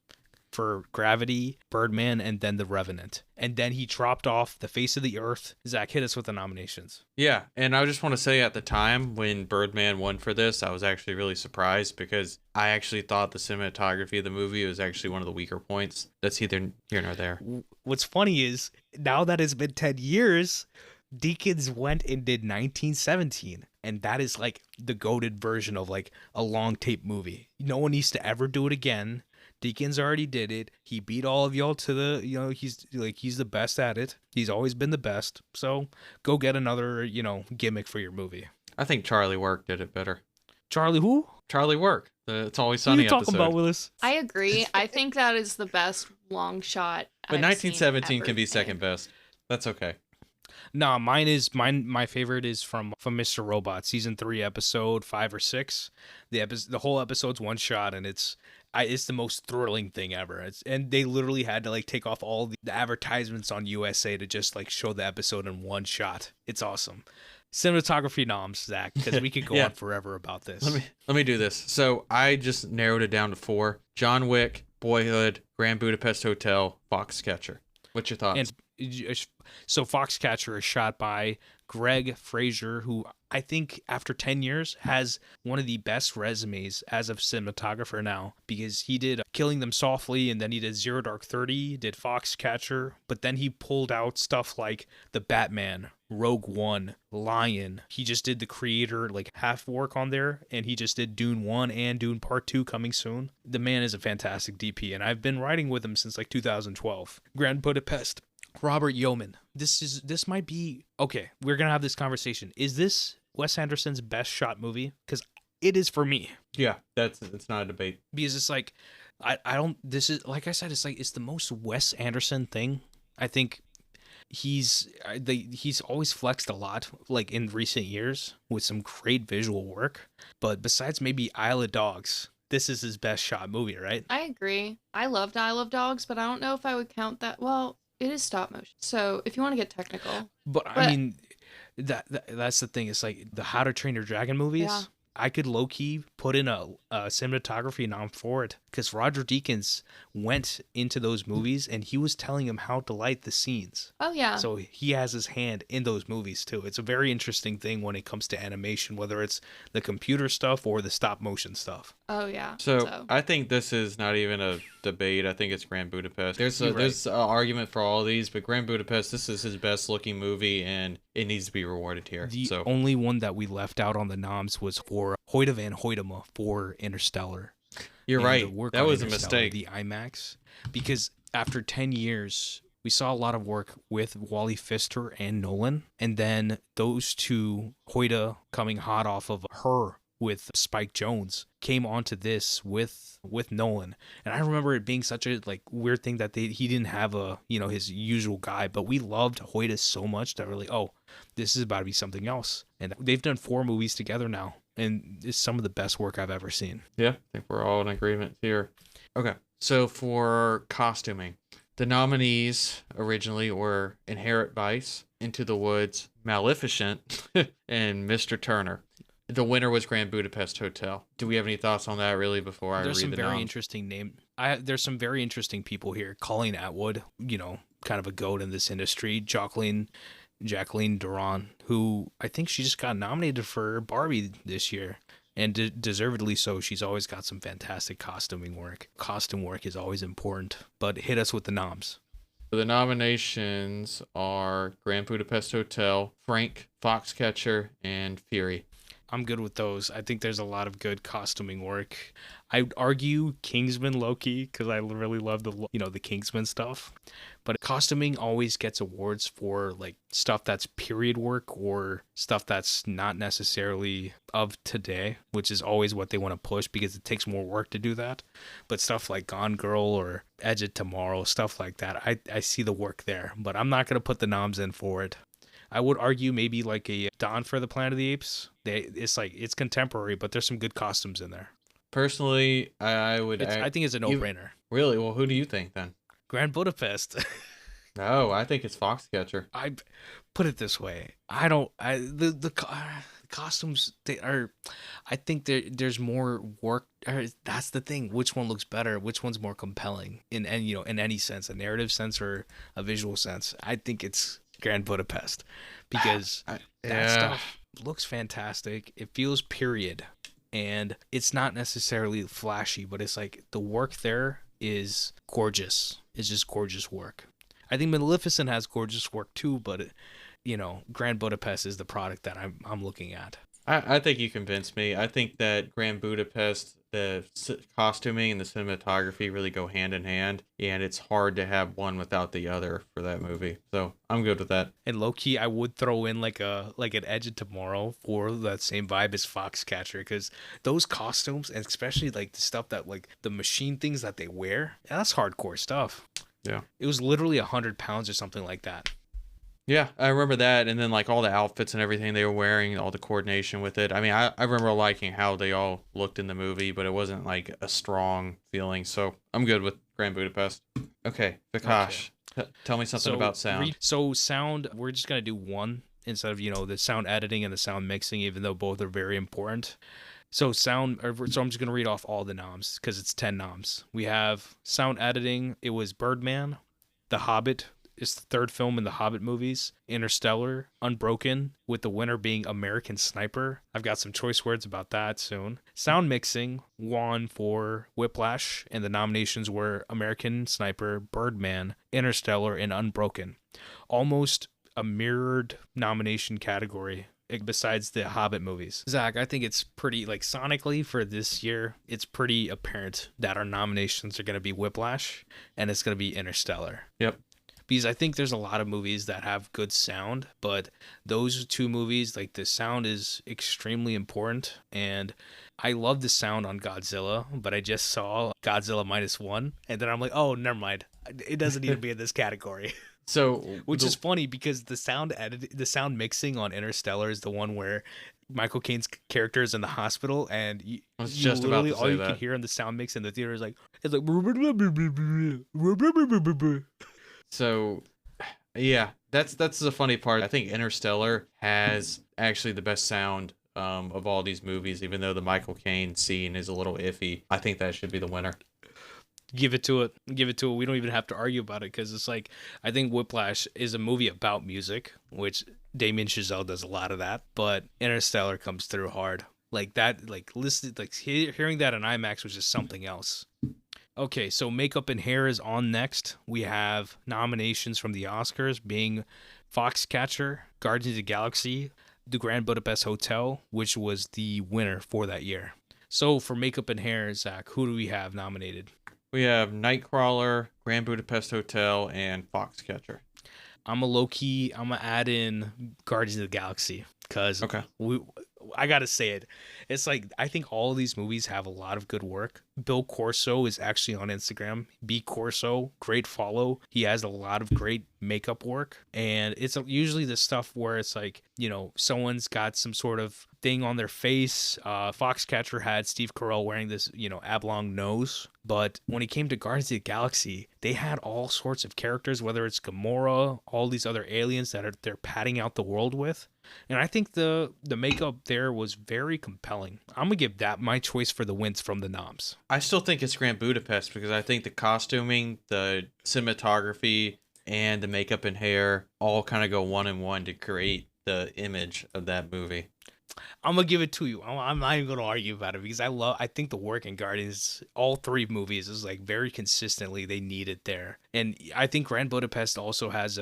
for Gravity, Birdman, and then The Revenant. And then he dropped off the face of the earth. Zach, hit us with the nominations. Yeah, and I just want to say, at the time when Birdman won for this, I was actually really surprised, because I actually thought the cinematography of the movie was actually one of the weaker points. That's either here nor there. What's funny is, now that it's been 10 years, Deakins went and did 1917. And that is like the goated version of like a long tape movie. No one needs to ever do it again. Deakins already did it. He beat all of y'all to the, he's the best at it. He's always been the best. So go get another, gimmick for your movie. I think Charlie Work did it better. Charlie who? Charlie Work. The It's Always What are Sunny you talking episode. about, Willis? I agree. I think that is the best long shot. But I've seen 1917 can be ever second made. best. That's okay. Nah, my favorite is from Mr. Robot, season 3, episode 5 or 6. The whole episode's one shot, and it's the most thrilling thing ever. And they literally had to like take off all the advertisements on USA to just like show the episode in one shot. It's awesome. Cinematography noms, Zach, because we could go Yeah. on forever about this. Let me do this. So I just narrowed it down to 4: John Wick, Boyhood, Grand Budapest Hotel, Foxcatcher. What's your thoughts? And so Foxcatcher is shot by Greg Fraser, who I think after 10 years has one of the best resumes as a cinematographer now, because he did Killing Them Softly, and then he did Zero Dark 30, did Foxcatcher, but then he pulled out stuff like The Batman, Rogue One, Lion. He just did the creator like half work on there, and he just did Dune 1 and Dune Part 2 coming soon. The man is a fantastic DP, and I've been writing with him since like 2012. Grand Budapest, Robert Yeoman. This might be okay. We're gonna have this conversation. Is this Wes Anderson's best shot movie? Because it is for me. Yeah, it's not a debate. Because it's like I don't. This is like I said. It's like it's the most Wes Anderson thing. I think he's always flexed a lot like in recent years with some great visual work. But besides maybe Isle of Dogs, this is his best shot movie, right? I agree. I loved Isle of Dogs, but I don't know if I would count that. Well, it is stop motion. So if you want to get technical. But I mean, that's the thing. It's like the How to Train Your Dragon movies. Yeah. I could low key put in a cinematography nom for it, because Roger Deakins went into those movies and he was telling him how to light the scenes. Oh yeah. So he has his hand in those movies too. It's a very interesting thing when it comes to animation, whether it's the computer stuff or the stop motion stuff. Oh yeah. So I think this is not even a debate. I think it's Grand Budapest. There's an argument for all of these, but Grand Budapest, this is his best looking movie, and it needs to be rewarded here. The only one that we left out on the noms was for Hoyte van Hoytema for Interstellar. You're right. That was a mistake. The IMAX, because after 10 years, we saw a lot of work with Wally Pfister and Nolan, and then those two, Hoyte coming hot off of Her with Spike Jonze, came onto this with Nolan. And I remember it being such a like weird thing that he didn't have his usual guy, but we loved Hoyte so much that we're like, oh, this is about to be something else. And they've done 4 movies together now, and it's some of the best work I've ever seen. Yeah, I think we're all in agreement here. Okay, so for costuming, the nominees originally were Inherent Vice, Into the Woods, Maleficent, and Mr. Turner. The winner was Grand Budapest Hotel. Do we have any thoughts on that really before I read the There's some very noms? interesting there's some very interesting people here. Colleen Atwood, kind of a goat in this industry. Jacqueline Duran, who I think she just got nominated for Barbie this year, and deservedly so. She's always got some fantastic costuming work. Costume work is always important, but hit us with the noms. The nominations are Grand Budapest Hotel, Frank, Foxcatcher, and Fury. I'm good with those. I think there's a lot of good costuming work. I'd argue Kingsman low-key, because I really love the Kingsman stuff. But costuming always gets awards for like stuff that's period work or stuff that's not necessarily of today, which is always what they want to push because it takes more work to do that. But stuff like Gone Girl or Edge of Tomorrow, stuff like that, I see the work there. But I'm not going to put the noms in for it. I would argue maybe like a Dawn for the Planet of the Apes. It's contemporary, but there's some good costumes in there. Personally, I think it's a no-brainer. Really? Well, who do you think then? Grand Budapest. No, I think it's Foxcatcher. I put it this way. The costumes, I think there's more work. That's the thing. Which one looks better? Which one's more compelling in any sense, a narrative sense or a visual sense? I think it's Grand Budapest, because that stuff looks fantastic. It feels period, and it's not necessarily flashy, but it's like the work there is gorgeous. It's just gorgeous work. I think Maleficent has gorgeous work too, but Grand Budapest is the product that I'm looking at. I think you convinced me. I think that Grand Budapest, the costuming and the cinematography really go hand in hand, and it's hard to have one without the other for that movie. So I'm good with that. And low key, I would throw in like an Edge of Tomorrow for that same vibe as Foxcatcher, because those costumes, and especially like the stuff that like the machine things that they wear, that's hardcore stuff. Yeah, it was literally 100 pounds or something like that. Yeah, I remember that, and then like all the outfits and everything they were wearing, all the coordination with it. I mean, I remember liking how they all looked in the movie, but it wasn't like a strong feeling. So I'm good with Grand Budapest. Okay, Vikash, tell me something about sound. Sound, we're just gonna do one instead of the sound editing and the sound mixing, even though both are very important. So I'm just gonna read off all the noms because it's 10 noms. We have sound editing. It was Birdman, The Hobbit. It's the third film in the Hobbit movies, Interstellar, Unbroken, with the winner being American Sniper. I've got some choice words about that soon. Sound mixing won for Whiplash, and the nominations were American Sniper, Birdman, Interstellar, and Unbroken. Almost a mirrored nomination category besides the Hobbit movies. Zach, I think it's pretty, like, sonically for this year, it's pretty apparent that our nominations are going to be Whiplash, and it's going to be Interstellar. Yep. Because I think there's a lot of movies that have good sound, but those two movies, like, the sound is extremely important. And I love the sound on Godzilla, but I just saw Godzilla -1, and then I'm like, oh, never mind. It doesn't need to be in this category. So, which is funny because the sound mixing on Interstellar is the one where Michael Caine's character is in the hospital, and you literally all you can hear in the sound mix in the theater is like, it's like. So, yeah, that's the funny part. I think Interstellar has actually the best sound of all these movies, even though the Michael Caine scene is a little iffy. I think that should be the winner. Give it to it. Give it to it. We don't even have to argue about it because it's like, I think Whiplash is a movie about music, which Damien Chazelle does a lot of that, but Interstellar comes through hard. Like that, like listen, like hearing that in IMAX was just something else. Okay, so makeup and hair is on next. We have nominations from the Oscars being Foxcatcher, Guardians of the Galaxy, The Grand Budapest Hotel, which was the winner for that year. So for makeup and hair, Zach, who do we have nominated? We have Nightcrawler, Grand Budapest Hotel, and Foxcatcher. I'm gonna add in Guardians of the Galaxy because Okay. I gotta say it. It's like I think all of these movies have a lot of good work. Bill Corso is actually on Instagram. B Corso, great follow. He has a lot of great makeup work, and it's usually the stuff where it's like, you know, someone's got some sort of thing on their face. Foxcatcher had Steve Carell wearing this, you know, oblong nose. But when it came to Guardians of the Galaxy, they had all sorts of characters, whether it's Gamora, all these other aliens that they're padding out the world with. And I think the makeup there was very compelling. I'm gonna give that my choice for the wins from the noms. I still think it's Grand Budapest because I think the costuming, the cinematography, and the makeup and hair all kind of go one in one to create the image of that movie. I'm gonna give it to you. I'm not even gonna argue about it because I think the work in Guardians, all three movies, is like very consistently they need it there. And I think Grand Budapest also has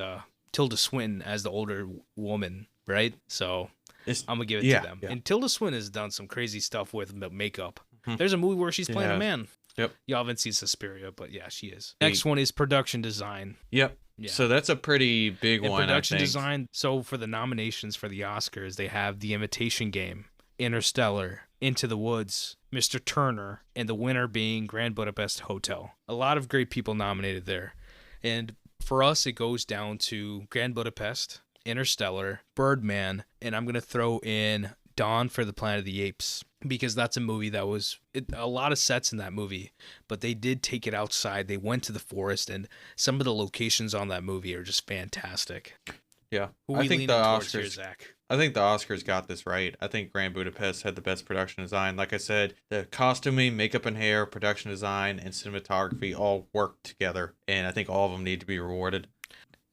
Tilda Swinton as the older woman, right? So I'm gonna give it to them. Yeah. And Tilda Swinton has done some crazy stuff with makeup. There's a movie where she's playing a man. Yep. Y'all haven't seen Suspiria, but yeah, she is. Next one is production design. Yep. Yeah. So that's a pretty big one, production I think. design. So for the nominations for the Oscars, they have The Imitation Game, Interstellar, Into the Woods, Mr. Turner, and the winner being Grand Budapest Hotel. A lot of great people nominated there. And for us, it goes down to Grand Budapest, Interstellar, Birdman, and I'm going to throw in Dawn for the Planet of the Apes, because that's a movie that was a lot of sets in that movie, but they did take it outside. They went to the forest, and some of the locations on that movie are just fantastic. Yeah, I think the Oscars. Here, Zach? I think the Oscars got this right. I think Grand Budapest had the best production design. Like I said, the costuming, makeup and hair, production design, and cinematography all work together, and I think all of them need to be rewarded.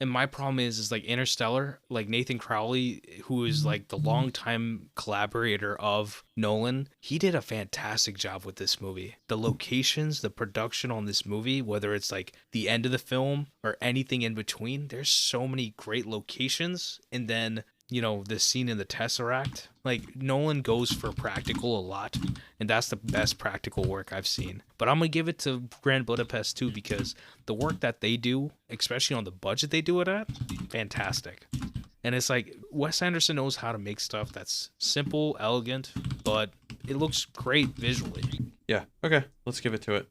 And my problem is like Interstellar, like Nathan Crowley, who is like the longtime collaborator of Nolan, he did a fantastic job with this movie. The locations, the production on this movie, whether it's like the end of the film or anything in between, there's so many great locations. And then, you know, the scene in the Tesseract, like Nolan goes for practical a lot, and that's the best practical work I've seen. But I'm gonna give it to Grand Budapest too, because the work that they do, especially on the budget they do it at, fantastic. And it's like Wes Anderson knows how to make stuff that's simple, elegant, but it looks great visually. Yeah. Okay. Let's give it to it.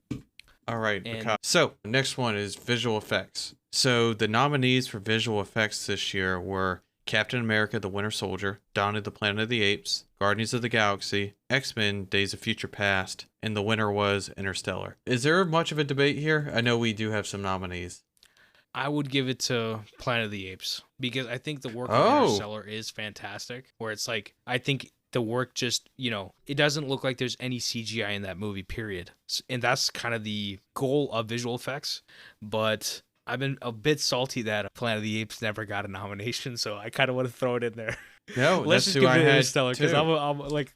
All right. So the next one is visual effects. So the nominees for visual effects this year were Captain America, the Winter Soldier, Dawn of the Planet of the Apes, Guardians of the Galaxy, X-Men, Days of Future Past, and the winner was Interstellar. Is there much of a debate here? I know we do have some nominees. I would give it to Planet of the Apes because I think the work of Interstellar is fantastic, where it's like, I think the work just, you know, it doesn't look like there's any CGI in that movie, period. And that's kind of the goal of visual effects, but I've been a bit salty that Planet of the Apes never got a nomination, so I kind of want to throw it in there. No, let's just give it to Interstellar because I'm like,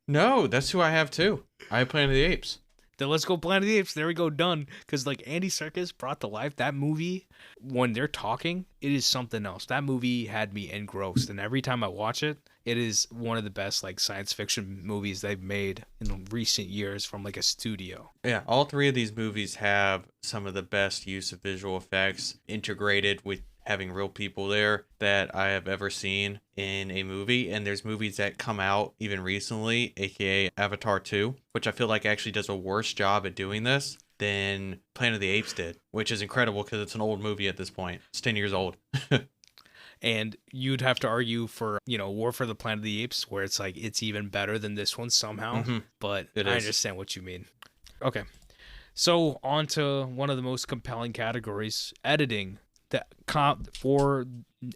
no, that's who I have too. I have Planet of the Apes. Then let's go Planet of the Apes. There we go, done. Because like Andy Serkis brought to life that movie. When they're talking, it is something else. That movie had me engrossed, and every time I watch it, it is one of the best like science fiction movies they've made in recent years from like a studio. Yeah, all three of these movies have some of the best use of visual effects integrated with having real people there that I have ever seen in a movie. And there's movies that come out even recently, aka Avatar 2, which I feel like actually does a worse job at doing this than Planet of the Apes did, which is incredible because it's an old movie at this point. It's 10 years old. And you'd have to argue for, you know, War for the Planet of the Apes, where it's like it's even better than this one somehow. But I understand what you mean. Okay. So on to one of the most compelling categories, editing. For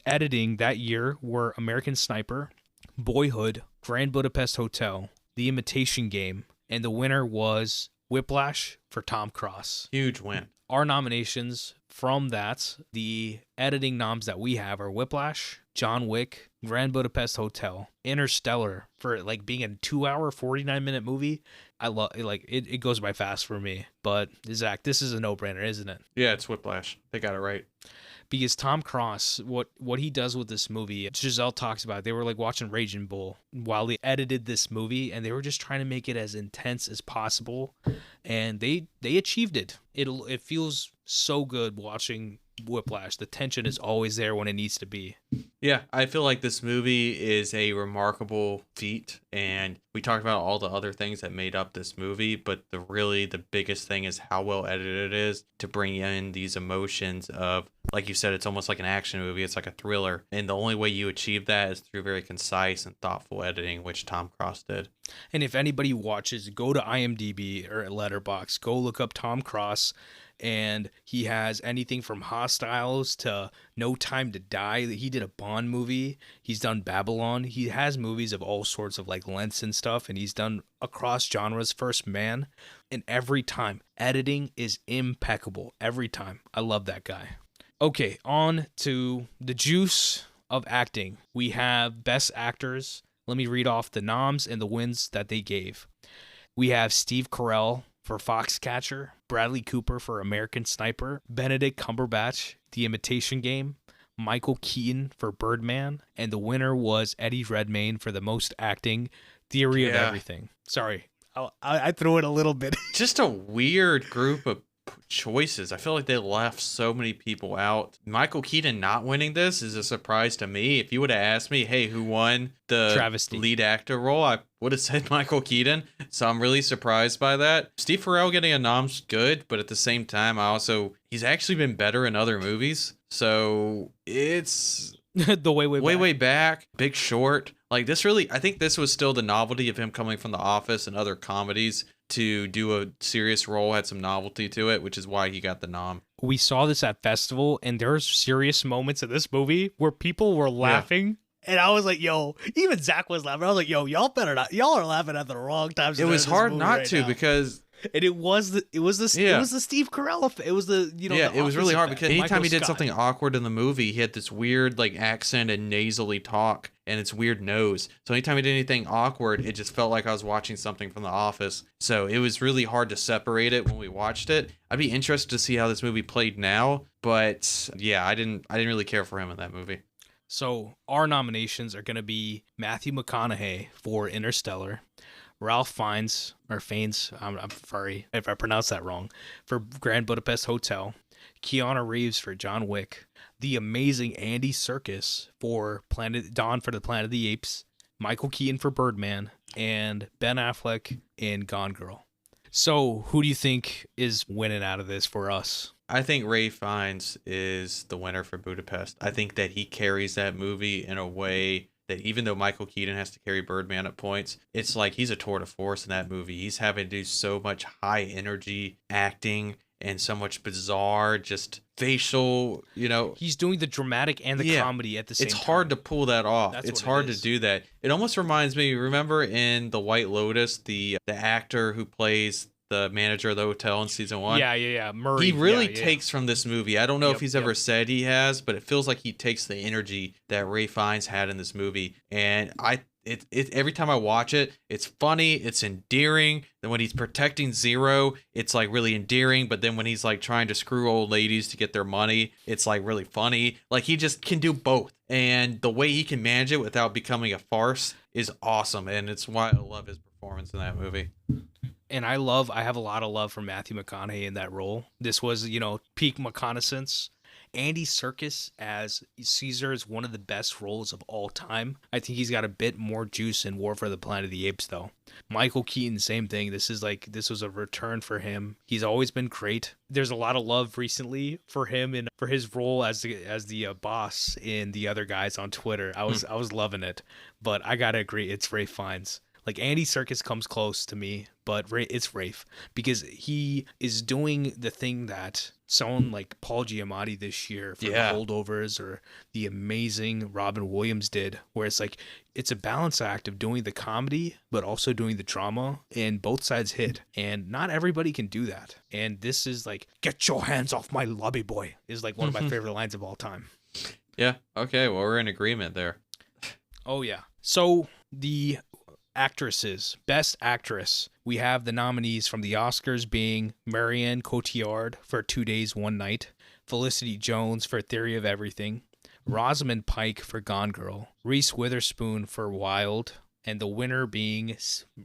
editing that year were American Sniper, Boyhood, Grand Budapest Hotel, The Imitation Game, and the winner was Whiplash for Tom Cross. Huge win. Our nominations from that, the editing noms that we have are Whiplash, John Wick, Grand Budapest Hotel, Interstellar for like being a 2-hour, 49-minute movie. I love it goes by fast for me. But Zach, this is a no-brainer, isn't it? Yeah, it's Whiplash. They got it right. Because Tom Cross, what he does with this movie, Giselle talks about it. They were like watching Raging Bull while they edited this movie, and they were just trying to make it as intense as possible, and they achieved it. It feels so good watching Whiplash. The tension is always there when it needs to be. Yeah, I feel like this movie is a remarkable feat, and we talked about all the other things that made up this movie, but the biggest thing is how well edited it is to bring in these emotions of, like you said, it's almost like an action movie. It's like a thriller, and the only way you achieve that is through very concise and thoughtful editing, which Tom Cross did. And if anybody watches, go to IMDb or Letterboxd, go look up Tom Cross, and he has anything from Hostiles to No Time to Die. He did a Bond movie. He's done Babylon. He has movies of all sorts of like lengths and stuff, and he's done across genres. First Man, and every time editing is impeccable. Every time. I love that guy. Okay, on to the juice of acting. We have Best Actors. Let me read off the noms and the wins that they gave. We have Steve Carell for Foxcatcher, Bradley Cooper for American Sniper, Benedict Cumberbatch, The Imitation Game, Michael Keaton for Birdman, and the winner was Eddie Redmayne for the most acting, Theory of Everything. Sorry, I threw it a little bit. Just a weird group of choices. I feel like they left so many people out. Michael Keaton not winning this is a surprise to me. If you would have asked me, hey, who won the Travesty lead actor role, I would have said Michael Keaton. So I'm really surprised by that. Steve Carell getting a nom's good, but at the same time, he's actually been better in other movies. So it's the way back, Big Short. Like this really, I think this was still the novelty of him coming from The Office and other comedies to do a serious role, had some novelty to it, which is why he got the nom. We saw this at festival, and there's serious moments in this movie where people were laughing. Yeah. And I was like, yo, even Zach was laughing. I was like, yo, y'all better not. Y'all are laughing at the wrong times. It was hard not to because... And it was the Steve Carell. It was the it was really hard because anytime Michael he did Scott. something awkward in the movie, he had this weird like accent and nasally talk and its weird nose. So anytime he did anything awkward, it just felt like I was watching something from The Office. So it was really hard to separate it when we watched it. I'd be interested to see how this movie played now, but yeah, I didn't really care for him in that movie. So our nominations are going to be Matthew McConaughey for Interstellar, Ralph Fiennes, I'm sorry if I pronounced that wrong, for Grand Budapest Hotel, Keanu Reeves for John Wick, the amazing Andy Serkis for Dawn for the Planet of the Apes, Michael Keaton for Birdman, and Ben Affleck in Gone Girl. So who do you think is winning out of this for us? I think Ralph Fiennes is the winner for Budapest. I think that he carries that movie in a way that even though Michael Keaton has to carry Birdman at points, it's like he's a tour de force in that movie. He's having to do so much high energy acting and so much bizarre, just facial, He's doing the dramatic and the comedy at the same time. It's hard to pull that off. It's hard to do that. It almost reminds me, remember in The White Lotus, the actor who plays the manager of the hotel in season 1. Yeah. Murray. He really takes from this movie. I don't know if he's ever said he has, but it feels like he takes the energy that Ralph Fiennes had in this movie. And every time I watch it, it's funny, it's endearing. Then when he's protecting Zero, it's like really endearing. But then when he's like trying to screw old ladies to get their money, it's like really funny. Like he just can do both. And the way he can manage it without becoming a farce is awesome. And it's why I love his performance in that movie. And I have a lot of love for Matthew McConaughey in that role. This was, peak reconnaissance. Andy Serkis as Caesar is one of the best roles of all time. I think he's got a bit more juice in War for the Planet of the Apes, though. Michael Keaton, same thing. This was a return for him. He's always been great. There's a lot of love recently for him and for his role as the boss in The Other Guys on Twitter. I was loving it, but I gotta agree, it's Ralph Fiennes. Like Andy Serkis comes close to me, but it's Rafe because he is doing the thing that someone like Paul Giamatti this year for Yeah. The Holdovers or the amazing Robin Williams did, where it's like it's a balance act of doing the comedy but also doing the drama, and both sides hit. And not everybody can do that. And this is like, "Get your hands off my lobby boy" is like one of my favorite lines of all time. Yeah. Okay. Well, we're in agreement there. Oh yeah. So the actresses, Best Actress, we have the nominees from the Oscars being Marianne Cotillard for 2 Days, One Night, Felicity Jones for Theory of Everything, Rosamund Pike for Gone Girl, Reese Witherspoon for Wild, and the winner being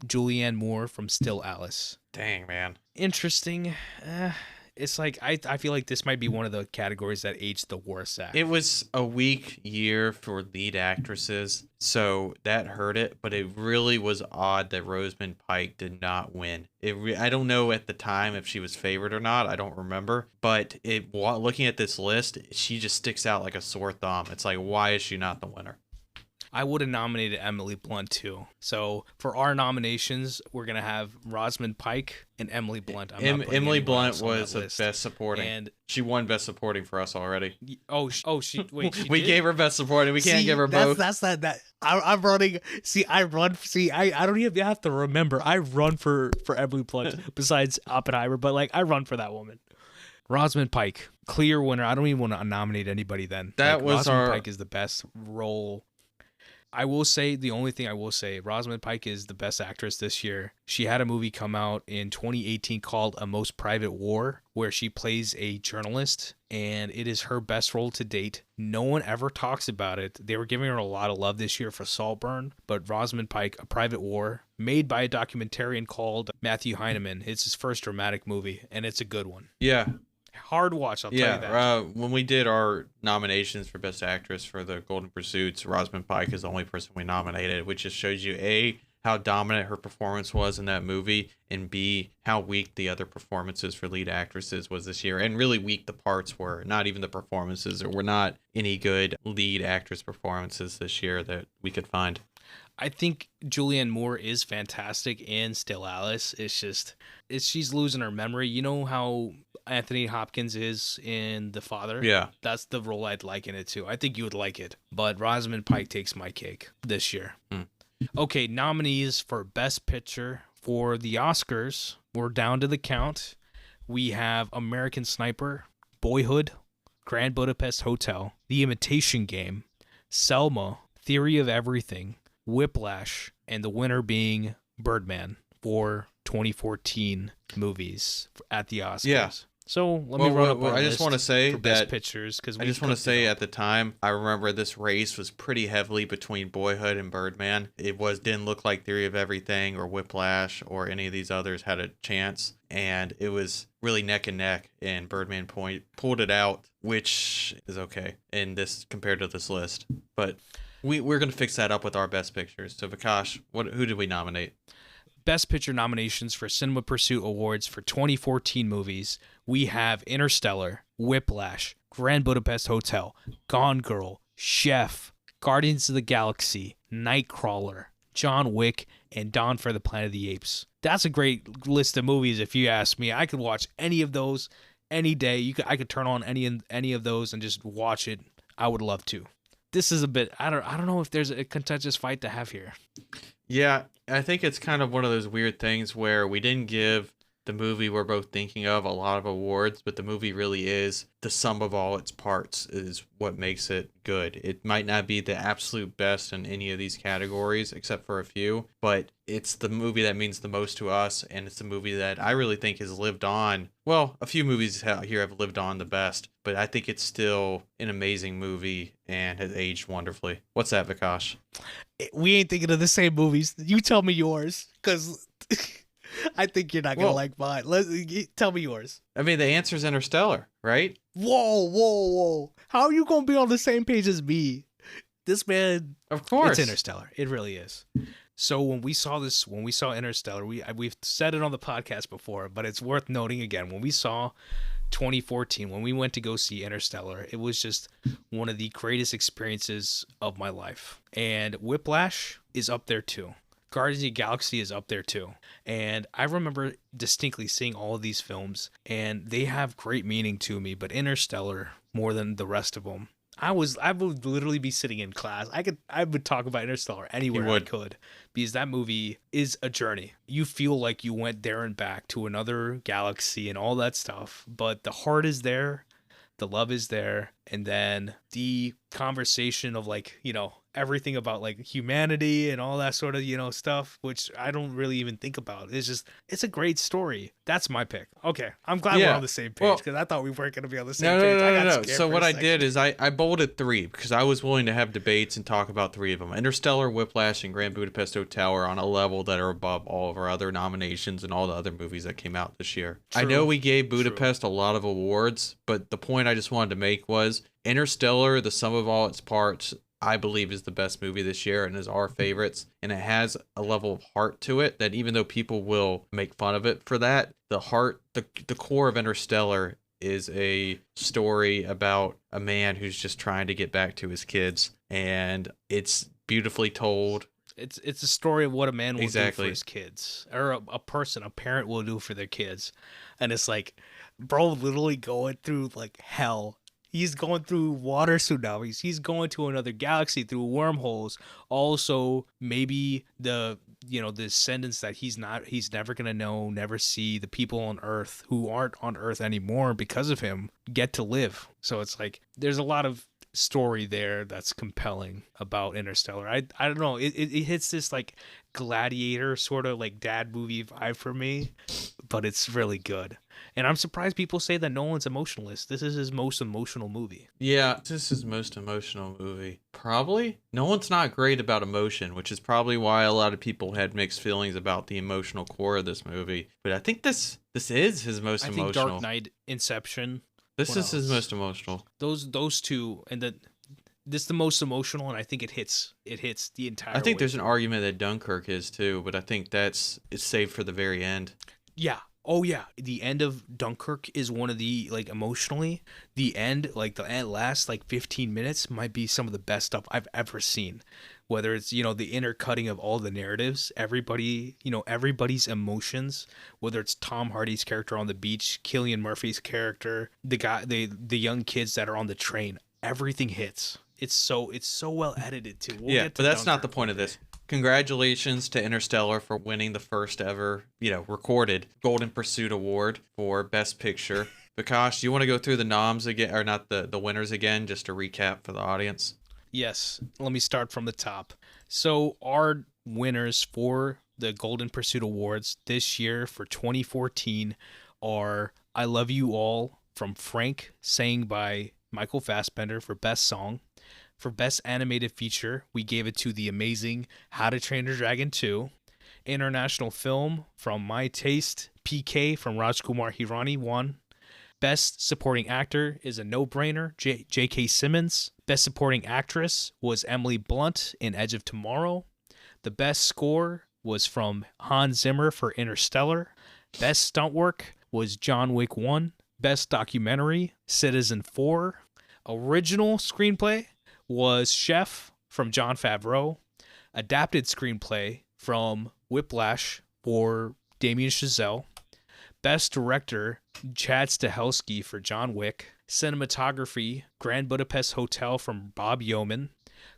Julianne Moore from Still Alice. Dang, man. Interesting. It's like I feel like this might be one of the categories that aged the worst at. It was a weak year for lead actresses, so that hurt it. But it really was odd that Rosamund Pike did not win. I don't know at the time if she was favored or not. I don't remember. But looking at this list, she just sticks out like a sore thumb. It's like, why is she not the winner? I would have nominated Emily Blunt too. So for our nominations, we're gonna have Rosamund Pike and Emily Blunt. Emily Blunt was the best supporting, and she won best supporting for us already. She wait. She we did? gave her best supporting. We can't give her both. I'm running. I don't even have to remember. I run for Emily Blunt besides Oppenheimer, but like I run for that woman. Rosamund Pike, clear winner. I don't even want to nominate anybody then. That was Rosamund Pike is the best role. I will say, the only thing I will say, Rosamund Pike is the best actress this year. She had a movie come out in 2018 called A Most Private War, where she plays a journalist, and it is her best role to date. No one ever talks about it. They were giving her a lot of love this year for Saltburn, but Rosamund Pike, A Private War, made by a documentarian called Matthew Heineman. It's his first dramatic movie, and it's a good one. Yeah. Hard watch, I'll tell you that. Yeah, when we did our nominations for Best Actress for the Golden Pursuits, Rosamund Pike is the only person we nominated, which just shows you, A, how dominant her performance was in that movie, and B, how weak the other performances for lead actresses was this year, and really weak the parts were. Not even the performances. There were not any good lead actress performances this year that we could find. I think Julianne Moore is fantastic in Still Alice. She's losing her memory. You know how Anthony Hopkins is in The Father? Yeah. That's the role I'd like in it too. I think you would like it. But Rosamund Pike takes my cake this year. Okay, nominees for Best Picture for the Oscars. We're down to the count. We have American Sniper, Boyhood, Grand Budapest Hotel, The Imitation Game, Selma, Theory of Everything, Whiplash, and the winner being Birdman for 2014 movies at the Oscars. Yeah. So let me run up our I just list want to say for Best that Pictures, because I just want to say at the time, I remember this race was pretty heavily between Boyhood and Birdman. Didn't look like Theory of Everything or Whiplash or any of these others had a chance, and it was really neck and neck. And Birdman pulled it out, which is okay in this compared to this list. But we're gonna fix that up with our Best Pictures. So Vikash, who did we nominate? Best Picture nominations for Cinema Pursuit Awards for 2014 movies, we have Interstellar, Whiplash, Grand Budapest Hotel, Gone Girl, Chef, Guardians of the Galaxy, Nightcrawler, John Wick, and Dawn for the Planet of the Apes. That's a great list of movies if you ask me. I could watch any of those any day. I could turn on any of those and just watch it. I would love to. This is a bit, I don't know if there's a contentious fight to have here. Yeah, I think it's kind of one of those weird things where we didn't give the movie we're both thinking of a lot of awards, but the movie really is the sum of all its parts is what makes it good. It might not be the absolute best in any of these categories, except for a few, but it's the movie that means the most to us, and it's the movie that I really think has lived on. Well, a few movies here have lived on the best, but I think it's still an amazing movie and has aged wonderfully. What's that, Vikash? We ain't thinking of the same movies. You tell me yours, because I think you're not going to like mine. Tell me yours. I mean, the answer is Interstellar, right? Whoa. How are you going to be on the same page as me? This man. Of course. It's Interstellar. It really is. So when we saw Interstellar, we've said it on the podcast before, but it's worth noting again. When we saw 2014, when we went to go see Interstellar, it was just one of the greatest experiences of my life. And Whiplash is up there too. Guardians of the Galaxy is up there too. And I remember distinctly seeing all of these films, and they have great meaning to me, but Interstellar more than the rest of them. I would literally be sitting in class. I would talk about Interstellar anywhere I could, because that movie is a journey. You feel like you went there and back to another galaxy and all that stuff, but the heart is there, the love is there, and then the conversation of like, everything about like humanity and all that sort of, stuff, which I don't really even think about. It's a great story. That's my pick. Okay. I'm glad we're on the same page, because I thought we weren't going to be on the same page. No. So what I did is I bolded 3 because I was willing to have debates and talk about 3 of them. Interstellar, Whiplash, and Grand Budapest Hotel are on a level that are above all of our other nominations and all the other movies that came out this year. True. I know we gave Budapest a lot of awards, but the point I just wanted to make was Interstellar, the sum of all its parts, I believe is the best movie this year and is our favorites. And it has a level of heart to it that even though people will make fun of it for that, the heart, the core of Interstellar is a story about a man who's just trying to get back to his kids. And it's beautifully told. It's a story of what a man will do for his kids, or a parent will do for their kids. And it's like, bro, literally going through like hell. He's going through water tsunamis. He's going to another galaxy through wormholes. Also, maybe the descendants that he's never going to know, never see, the people on Earth who aren't on Earth anymore because of him get to live. So it's like, there's a lot of story there that's compelling about Interstellar. I don't know. It hits this like Gladiator sort of like dad movie vibe for me, but it's really good. And I'm surprised people say that Nolan's emotionless. This is his most emotional movie. Yeah, this is his most emotional movie. Probably. Nolan's not great about emotion, which is probably why a lot of people had mixed feelings about the emotional core of this movie. But I think this is his most emotional. I think Dark Knight, Inception. This is his most emotional. Those two, and this is the most emotional, and I think it hits the entire. I think there's an argument that Dunkirk is too, but I think it's saved for the very end. Yeah. Oh yeah, the end of Dunkirk is one of the, like, emotionally, the end, like the last like 15 minutes might be some of the best stuff I've ever seen. Whether it's, the intercutting of all the narratives, everybody's emotions, whether it's Tom Hardy's character on the beach, Cillian Murphy's character, the young kids that are on the train, everything hits. It's so well edited too. We'll get to but that's Dunkirk not the point of this. Congratulations to Interstellar for winning the first ever, recorded Golden Pursuit Award for Best Picture. Vikash, do you want to go through the noms again, or not the winners again, just to recap for the audience? Yes. Let me start from the top. So our winners for the Golden Pursuit Awards this year for 2014 are I Love You All from Frank, sang by Michael Fassbender for Best Song. For Best Animated Feature, we gave it to the amazing How to Train Your Dragon 2. International Film, from My Taste, PK from Rajkumar Hirani won. Best Supporting Actor is a no-brainer, J.K. Simmons. Best Supporting Actress was Emily Blunt in Edge of Tomorrow. The best score was from Hans Zimmer for Interstellar. Best Stunt Work was John Wick 1. Best Documentary, Citizen 4. Original Screenplay was Chef from Jon Favreau. Adapted Screenplay from Whiplash for Damien Chazelle. Best Director, Chad Stahelski for John Wick. Cinematography, Grand Budapest Hotel from Bob Yeoman.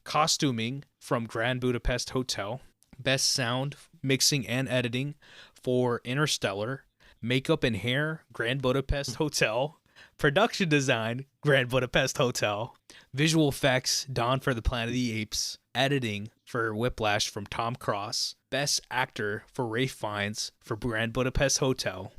Costuming from Grand Budapest Hotel. Best Sound, Mixing and Editing for Interstellar. Makeup and Hair, Grand Budapest Hotel. Production Design, Grand Budapest Hotel. Visual Effects, Dawn for the Planet of the Apes. Editing for Whiplash from Tom Cross. Best Actor for Ralph Fiennes for Grand Budapest Hotel.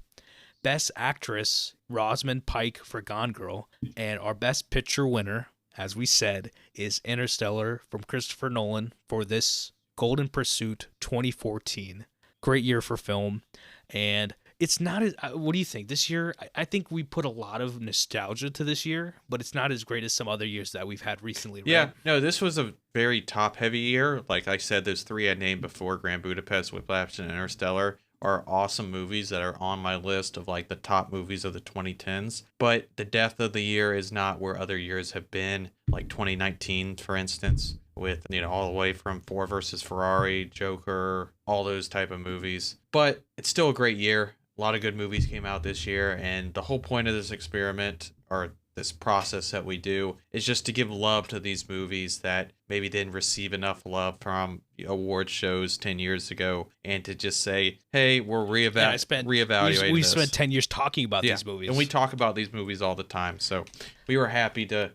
Best Actress, Rosamund Pike for Gone Girl. And our Best Picture winner, as we said, is Interstellar from Christopher Nolan for this Golden Pursuit 2014. Great year for film. And it's not as, what do you think? This year, I think we put a lot of nostalgia to this year, but it's not as great as some other years that we've had recently, right? Yeah, no, this was a very top-heavy year. Like I said, those 3 I named before, Grand Budapest, Whiplash, and Interstellar, are awesome movies that are on my list of like the top movies of the 2010s. But the depth of the year is not where other years have been, like 2019, for instance, with, all the way from Ford versus Ferrari, Joker, all those type of movies. But it's still a great year. A lot of good movies came out this year, and the whole point of this experiment, or this process that we do, is just to give love to these movies that maybe didn't receive enough love from award shows 10 years ago, and to just say, hey, we're reevaluating we this. spent 10 years talking about these movies. And we talk about these movies all the time. So we were happy to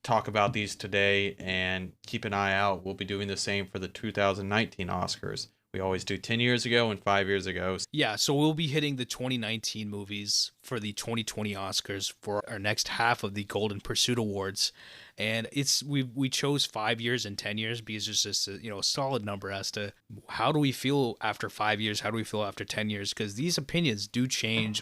talk about these today, and keep an eye out. We'll be doing the same for the 2019 Oscars. We always do 10 years ago and 5 years ago. Yeah, so we'll be hitting the 2019 movies for the 2020 Oscars for our next half of the Golden Pursuit Awards. And we chose 5 years and 10 years because it's just a solid number as to how do we feel after 5 years, how do we feel after 10 years, because these opinions do change.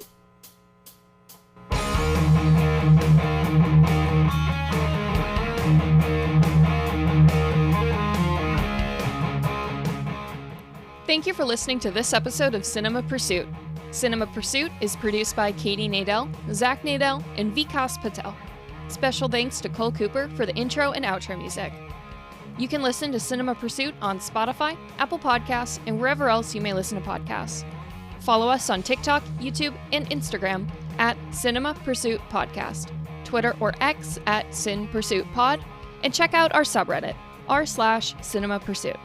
Thank you for listening to this episode of Cinema Pursuit. Cinema Pursuit is produced by Katie Nadell, Zach Nadell, and Vikas Patel. Special thanks to Cole Cooper for the intro and outro music. You can listen to Cinema Pursuit on Spotify, Apple Podcasts, and wherever else you may listen to podcasts. Follow us on TikTok, YouTube, and Instagram at Cinema Pursuit Podcast, Twitter or X at Cin Pursuit Pod, and check out our subreddit, r/Cinema Pursuit.